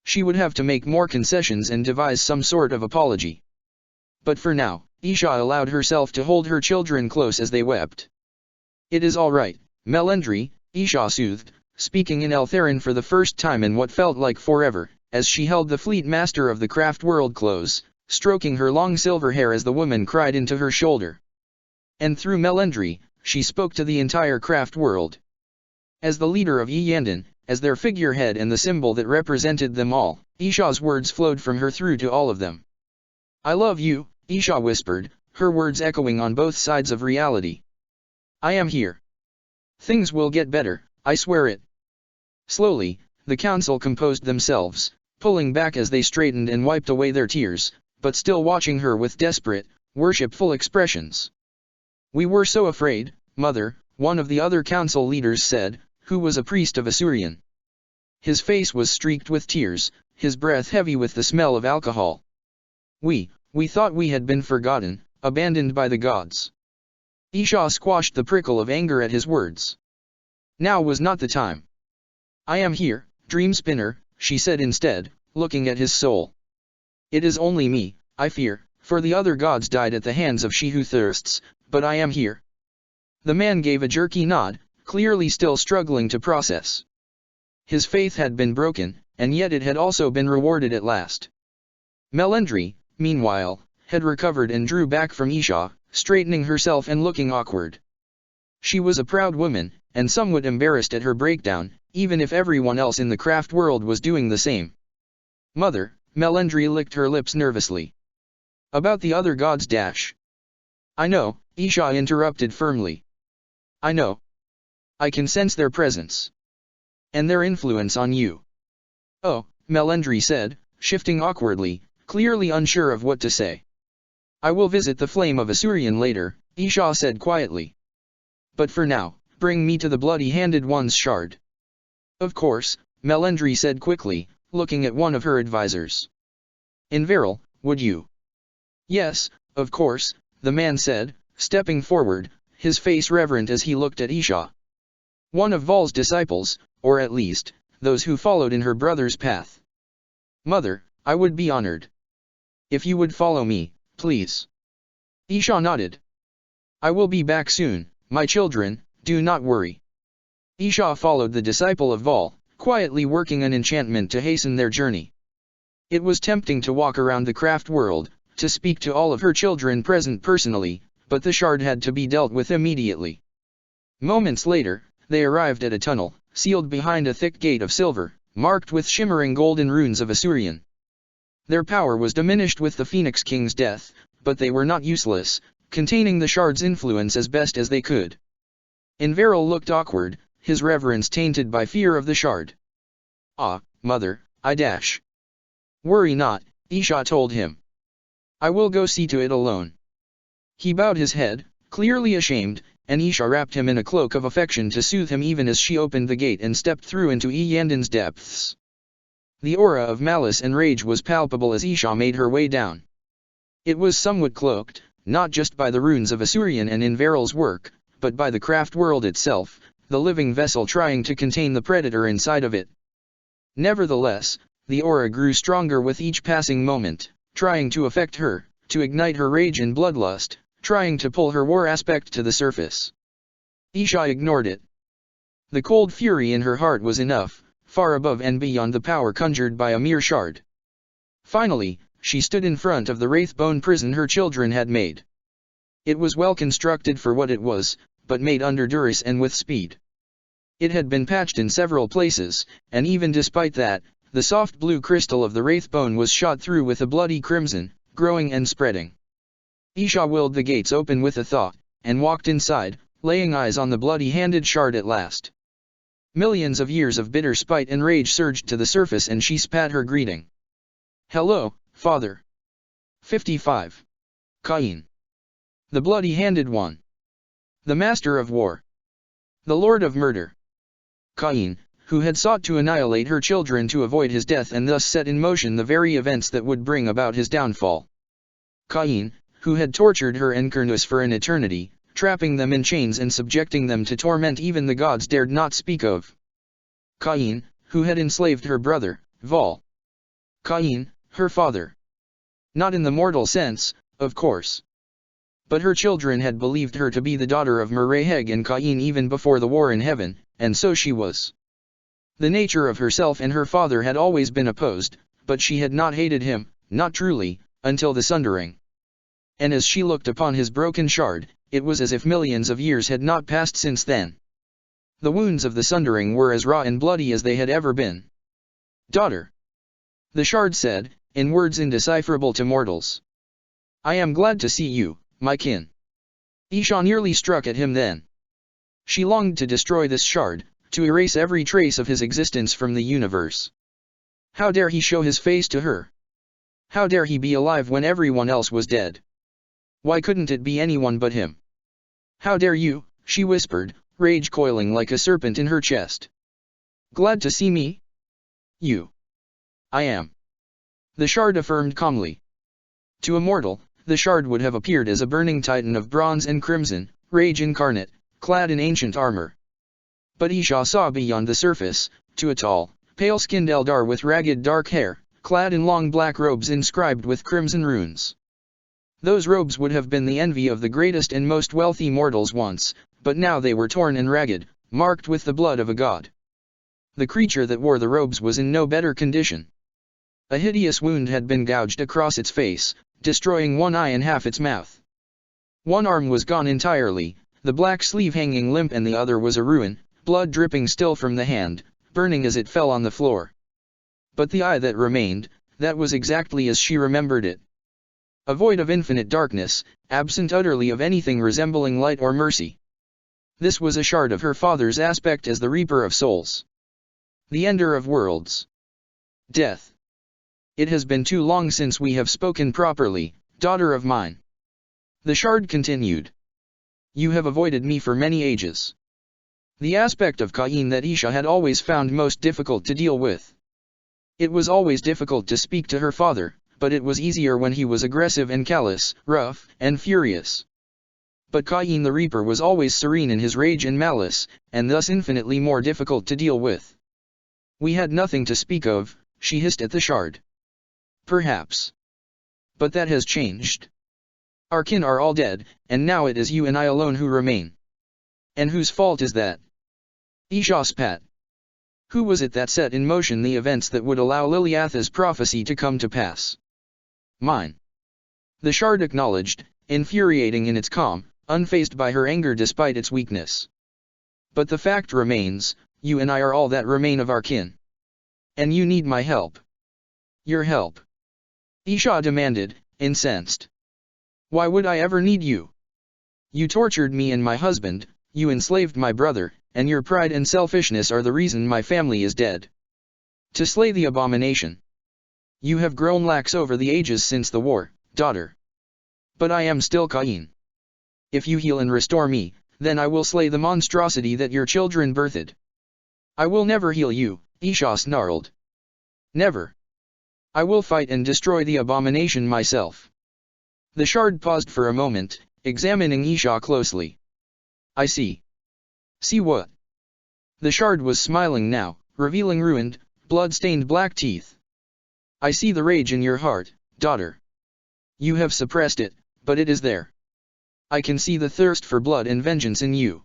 A: She would have to make more concessions and devise some sort of apology. But for now, Isha allowed herself to hold her children close as they wept. It is all right, Melendry, Isha soothed, speaking in Eltherin for the first time in what felt like forever, as she held the fleet master of the craft world close, stroking her long silver hair as the woman cried into her shoulder. And through Melendry, she spoke to the entire craft world. As the leader of Yandan, as their figurehead and the symbol that represented them all, Isha's words flowed from her through to all of them. I love you, Isha whispered, her words echoing on both sides of reality. I am here. Things will get better, I swear it. Slowly, the council composed themselves, pulling back as they straightened and wiped away their tears, but still watching her with desperate, worshipful expressions. We were so afraid, Mother, one of the other council leaders said, who was a priest of Asurian. His face was streaked with tears, his breath heavy with the smell of alcohol. We thought we had been forgotten, abandoned by the gods. Isha squashed the prickle of anger at his words. Now was not the time. I am here, dream spinner, she said instead, looking at his soul. It is only me, I fear, for the other gods died at the hands of she who thirsts, but I am here. The man gave a jerky nod, clearly still struggling to process. His faith had been broken, and yet it had also been rewarded at last. Melendri, meanwhile, had recovered and drew back from Isha, straightening herself and looking awkward. She was a proud woman, and somewhat embarrassed at her breakdown, even if everyone else in the craft world was doing the same. Mother, Melendri licked her lips nervously. About the other gods dash. I know, Isha interrupted firmly. I know. I can sense their presence. And their influence on you. Oh, Melendri said, shifting awkwardly, clearly unsure of what to say. I will visit the flame of Asurian later, Isha said quietly. But for now, bring me to the bloody-handed one's shard. Of course, Melendri said quickly, looking at one of her advisors. Inveril, would you? Yes, of course, the man said, stepping forward, his face reverent as he looked at Isha. One of Val's disciples, or at least, those who followed in her brother's path. Mother, I would be honored. If you would follow me, please. Isha nodded. I will be back soon, my children, do not worry. Isha followed the disciple of Val, quietly working an enchantment to hasten their journey. It was tempting to walk around the craft world, to speak to all of her children present personally, but the shard had to be dealt with immediately. Moments later, they arrived at a tunnel, sealed behind a thick gate of silver, marked with shimmering golden runes of Asurian. Their power was diminished with the Phoenix King's death, but they were not useless, containing the shard's influence as best as they could. Inveril looked awkward, his reverence tainted by fear of the shard. Ah, mother, I dash. Worry not, Isha told him. I will go see to it alone. He bowed his head, clearly ashamed, and Isha wrapped him in a cloak of affection to soothe him even as she opened the gate and stepped through into Yandan's depths. The aura of malice and rage was palpable as Isha made her way down. It was somewhat cloaked, not just by the runes of Asurian and Inveril's work, but by the craft world itself, the living vessel trying to contain the predator inside of it. Nevertheless, the aura grew stronger with each passing moment, trying to affect her, to ignite her rage and bloodlust, trying to pull her war aspect to the surface. Isha ignored it. The cold fury in her heart was enough, far above and beyond the power conjured by a mere shard. Finally, she stood in front of the Wraithbone prison her children had made. It was well constructed for what it was, but made under duress and with speed. It had been patched in several places, and even despite that, the soft blue crystal of the Wraithbone was shot through with a bloody crimson, growing and spreading. Isha willed the gates open with a thought, and walked inside, laying eyes on the bloody-handed shard at last. Millions of years of bitter spite and rage surged to the surface and she spat her greeting. Hello, Father. 55. Cain. The bloody-handed one. The Master of War. The Lord of Murder. Cain, who had sought to annihilate her children to avoid his death and thus set in motion the very events that would bring about his downfall. Cain, who had tortured her and Cernus for an eternity, trapping them in chains and subjecting them to torment even the gods dared not speak of. Cain, who had enslaved her brother, Val. Cain, her father. Not in the mortal sense, of course. But her children had believed her to be the daughter of Mereheg and Cain even before the war in heaven, and so she was. The nature of herself and her father had always been opposed, but she had not hated him, not truly, until the sundering. And as she looked upon his broken shard, it was as if millions of years had not passed since then. The wounds of the sundering were as raw and bloody as they had ever been. "Daughter," the shard said, in words indecipherable to mortals. "I am glad to see you, my kin." Isha nearly struck at him then. She longed to destroy this shard, to erase every trace of his existence from the universe. How dare he show his face to her? How dare he be alive when everyone else was dead? Why couldn't it be anyone but him? "How dare you," she whispered, rage coiling like a serpent in her chest. "Glad to see me? You." "I am," the shard affirmed calmly. To a mortal, the shard would have appeared as a burning titan of bronze and crimson, rage incarnate, clad in ancient armor. But Isha saw beyond the surface, to a tall, pale-skinned Eldar with ragged dark hair, clad in long black robes inscribed with crimson runes. Those robes would have been the envy of the greatest and most wealthy mortals once, but now they were torn and ragged, marked with the blood of a god. The creature that wore the robes was in no better condition. A hideous wound had been gouged across its face, destroying one eye and half its mouth. One arm was gone entirely, the black sleeve hanging limp, and the other was a ruin, blood dripping still from the hand, burning as it fell on the floor. But the eye that remained, that was exactly as she remembered it. A void of infinite darkness, absent utterly of anything resembling light or mercy. This was a shard of her father's aspect as the Reaper of Souls. The Ender of Worlds. Death. "It has been too long since we have spoken properly, daughter of mine," the shard continued. "You have avoided me for many ages." The aspect of Cain that Isha had always found most difficult to deal with. It was always difficult to speak to her father, but it was easier when he was aggressive and callous, rough and furious. But Cain the Reaper was always serene in his rage and malice, and thus infinitely more difficult to deal with. "We had nothing to speak of," she hissed at the shard. "Perhaps. But that has changed. Our kin are all dead, and now it is you and I alone who remain." "And whose fault is that?" Isha spat. "Who was it that set in motion the events that would allow Liliatha's prophecy to come to pass?" "Mine," the shard acknowledged, infuriating in its calm, unfazed by her anger despite its weakness. "But the fact remains, you and I are all that remain of our kin. And you need my help." "Your help?" Isha demanded, incensed. "Why would I ever need you? You tortured me and my husband, you enslaved my brother, and your pride and selfishness are the reason my family is dead. To slay the abomination. You have grown lax over the ages since the war, daughter. But I am still Cain. If you heal and restore me, then I will slay the monstrosity that your children birthed." "I will never heal you," Isha snarled. "Never. I will fight and destroy the abomination myself." The shard paused for a moment, examining Isha closely. "I see." "See what?" The shard was smiling now, revealing ruined, blood-stained black teeth. "I see the rage in your heart, daughter. You have suppressed it, but it is there. I can see the thirst for blood and vengeance in you."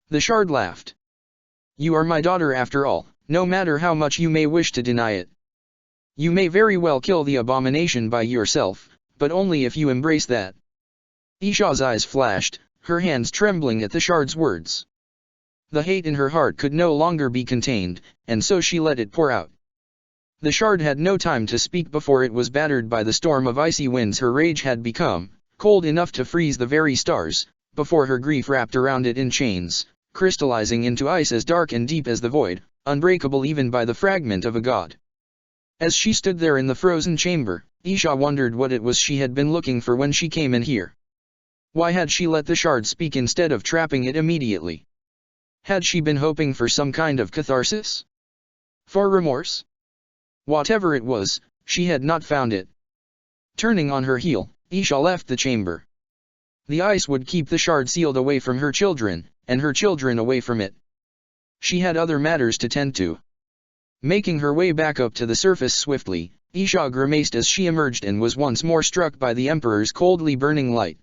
A: The shard laughed. "You are my daughter after all, no matter how much you may wish to deny it. You may very well kill the abomination by yourself, but only if you embrace that." Isha's eyes flashed, her hands trembling at the shard's words. The hate in her heart could no longer be contained, and so she let it pour out. The shard had no time to speak before it was battered by the storm of icy winds her rage had become, cold enough to freeze the very stars, before her grief wrapped around it in chains, crystallizing into ice as dark and deep as the void, unbreakable even by the fragment of a god. As she stood there in the frozen chamber, Isha wondered what it was she had been looking for when she came in here. Why had she let the shard speak instead of trapping it immediately? Had she been hoping for some kind of catharsis? For remorse? Whatever it was, she had not found it. Turning on her heel, Isha left the chamber. The ice would keep the shard sealed away from her children, and her children away from it. She had other matters to tend to. Making her way back up to the surface swiftly, Isha grimaced as she emerged and was once more struck by the Emperor's coldly burning light.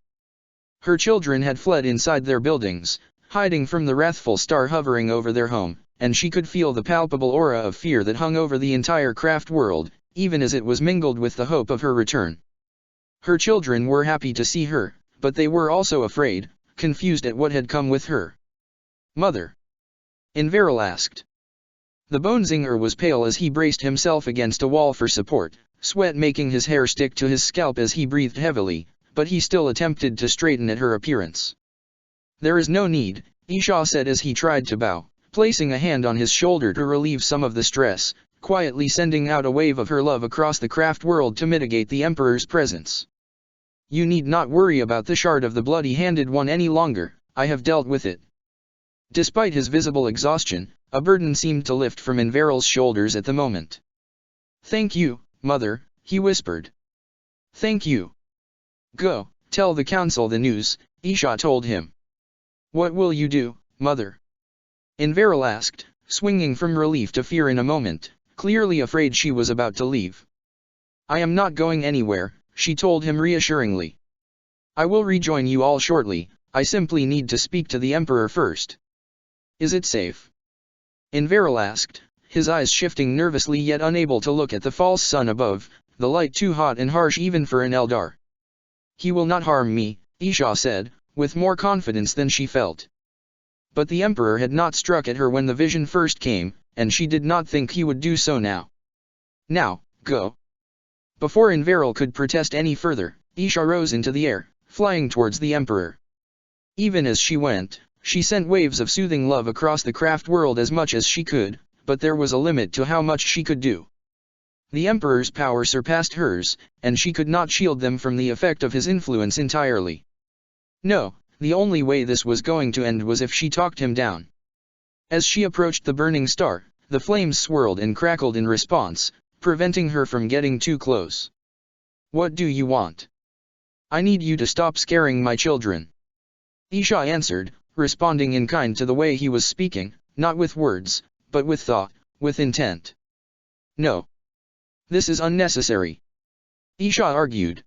A: Her children had fled inside their buildings, hiding from the wrathful star hovering over their home, and she could feel the palpable aura of fear that hung over the entire craft world, even as it was mingled with the hope of her return. Her children were happy to see her, but they were also afraid, confused at what had come with her. "Mother!" Inveril asked. The Bonesinger was pale as he braced himself against a wall for support, sweat making his hair stick to his scalp as he breathed heavily, but he still attempted to straighten at her appearance. There is no need, Isha said as he tried to bow, placing a hand on his shoulder to relieve some of the stress, quietly sending out a wave of her love across the craft world to mitigate the Emperor's presence. You need not worry about the shard of the bloody-handed one any longer, I have dealt with it. Despite his visible exhaustion, a burden seemed to lift from Inveril's shoulders at the moment. Thank you, Mother, he whispered. Thank you. Go, tell the council the news, Isha told him. What will you do, Mother? Inveril asked, swinging from relief to fear in a moment, clearly afraid she was about to leave. I am not going anywhere, she told him reassuringly. I will rejoin you all shortly, I simply need to speak to the Emperor first. Is it safe? Inveril asked, his eyes shifting nervously yet unable to look at the false sun above, the light too hot and harsh even for an Eldar. He will not harm me, Isha said, with more confidence than she felt. But the Emperor had not struck at her when the vision first came, and she did not think he would do so now. Now, go. Before Inveril could protest any further, Isha rose into the air, flying towards the Emperor. Even as she went, she sent waves of soothing love across the craft world as much as she could, but there was a limit to how much she could do. The Emperor's power surpassed hers, and she could not shield them from the effect of his influence entirely. No, the only way this was going to end was if she talked him down. As she approached the burning star, the flames swirled and crackled in response, preventing her from getting too close. What do you want? I need you to stop scaring my children. Isha answered, responding in kind to the way he was speaking, not with words, but with thought, with intent. No. This is unnecessary. Isha argued.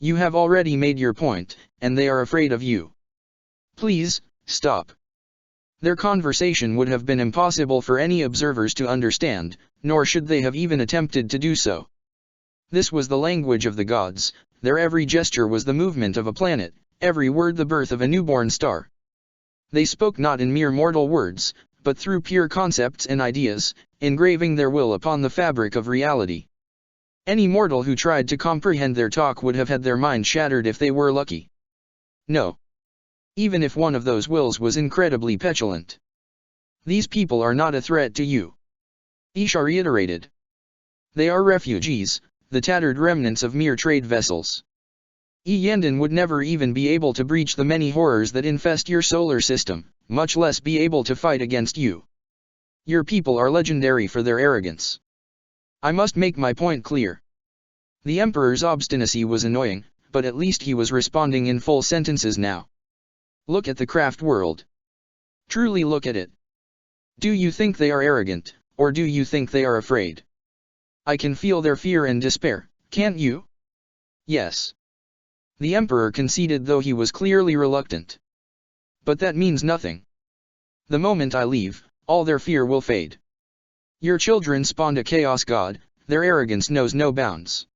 A: You have already made your point, and they are afraid of you. Please, stop. Their conversation would have been impossible for any observers to understand, nor should they have even attempted to do so. This was the language of the gods, their every gesture was the movement of a planet, every word the birth of a newborn star. They spoke not in mere mortal words, but through pure concepts and ideas, engraving their will upon the fabric of reality. Any mortal who tried to comprehend their talk would have had their mind shattered if they were lucky. No. Even if one of those wills was incredibly petulant. These people are not a threat to you. Isha reiterated. They are refugees, the tattered remnants of mere trade vessels. Yandon would never even be able to breach the many horrors that infest your solar system, much less be able to fight against you. Your people are legendary for their arrogance. I must make my point clear. The Emperor's obstinacy was annoying, but at least he was responding in full sentences now. Look at the craft world. Truly look at it. Do you think they are arrogant, or do you think they are afraid? I can feel their fear and despair, can't you? Yes. The Emperor conceded, though he was clearly reluctant. But that means nothing. The moment I leave, all their fear will fade. Your children spawned a chaos god, their arrogance knows no bounds.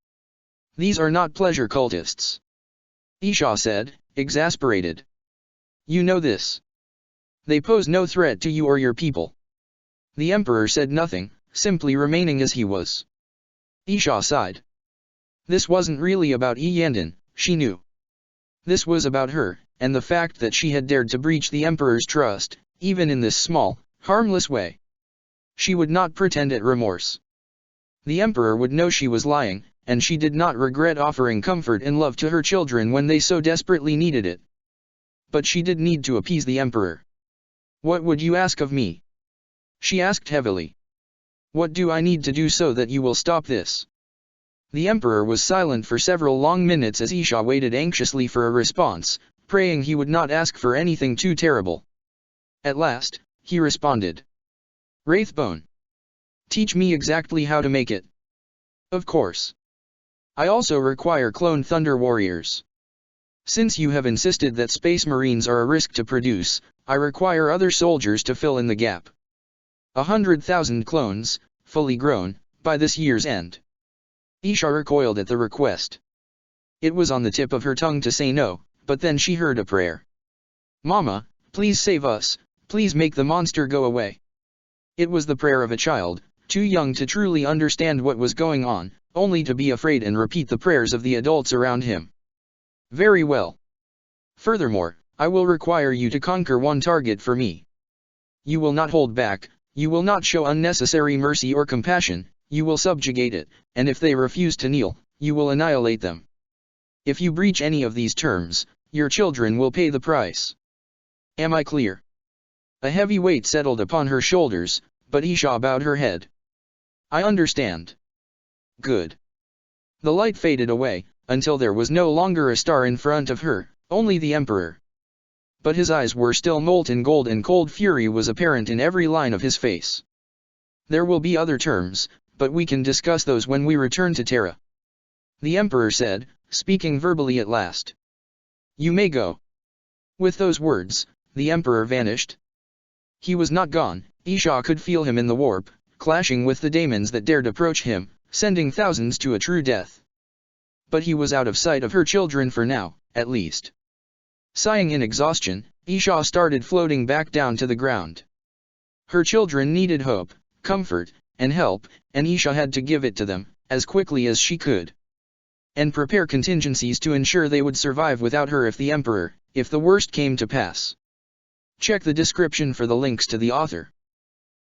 A: These are not pleasure cultists. Isha said, exasperated. You know this. They pose no threat to you or your people. The Emperor said nothing, simply remaining as he was. Isha sighed. This wasn't really about Yandon, she knew. This was about her, and the fact that she had dared to breach the Emperor's trust, even in this small, harmless way. She would not pretend at remorse. The Emperor would know she was lying, and she did not regret offering comfort and love to her children when they so desperately needed it. But she did need to appease the Emperor. What would you ask of me? She asked heavily. What do I need to do so that you will stop this? The Emperor was silent for several long minutes as Isha waited anxiously for a response, praying he would not ask for anything too terrible. At last, he responded. Wraithbone. Teach me exactly how to make it. Of course. I also require clone Thunder Warriors. Since you have insisted that Space Marines are a risk to produce, I require other soldiers to fill in the gap. 100,000 clones, fully grown, by this year's end. Isha recoiled at the request. It was on the tip of her tongue to say no, but then she heard a prayer. Mama, please save us, Please make the monster go away. It was the prayer of a child, too young to truly understand what was going on, only to be afraid and repeat the prayers of the adults around him. Very well. Furthermore, I will require you to conquer one target for me. You will not hold back, you will not show unnecessary mercy or compassion, you will subjugate it, and if they refuse to kneel, you will annihilate them. If you breach any of these terms, your children will pay the price. Am I clear? A heavy weight settled upon her shoulders, but Isha bowed her head. I understand. Good. The light faded away, until there was no longer a star in front of her, only the Emperor. But his eyes were still molten gold and cold fury was apparent in every line of his face. There will be other terms, but we can discuss those when we return to Terra. The Emperor said, speaking verbally at last. You may go. With those words, the Emperor vanished. He was not gone, Isha could feel him in the warp, clashing with the daemons that dared approach him, sending thousands to a true death. But he was out of sight of her children for now, at least. Sighing in exhaustion, Isha started floating back down to the ground. Her children needed hope, comfort, and help, and Isha had to give it to them, as quickly as she could. And prepare contingencies to ensure they would survive without her if the Emperor, if the worst came to pass. Check the description for the links to the author.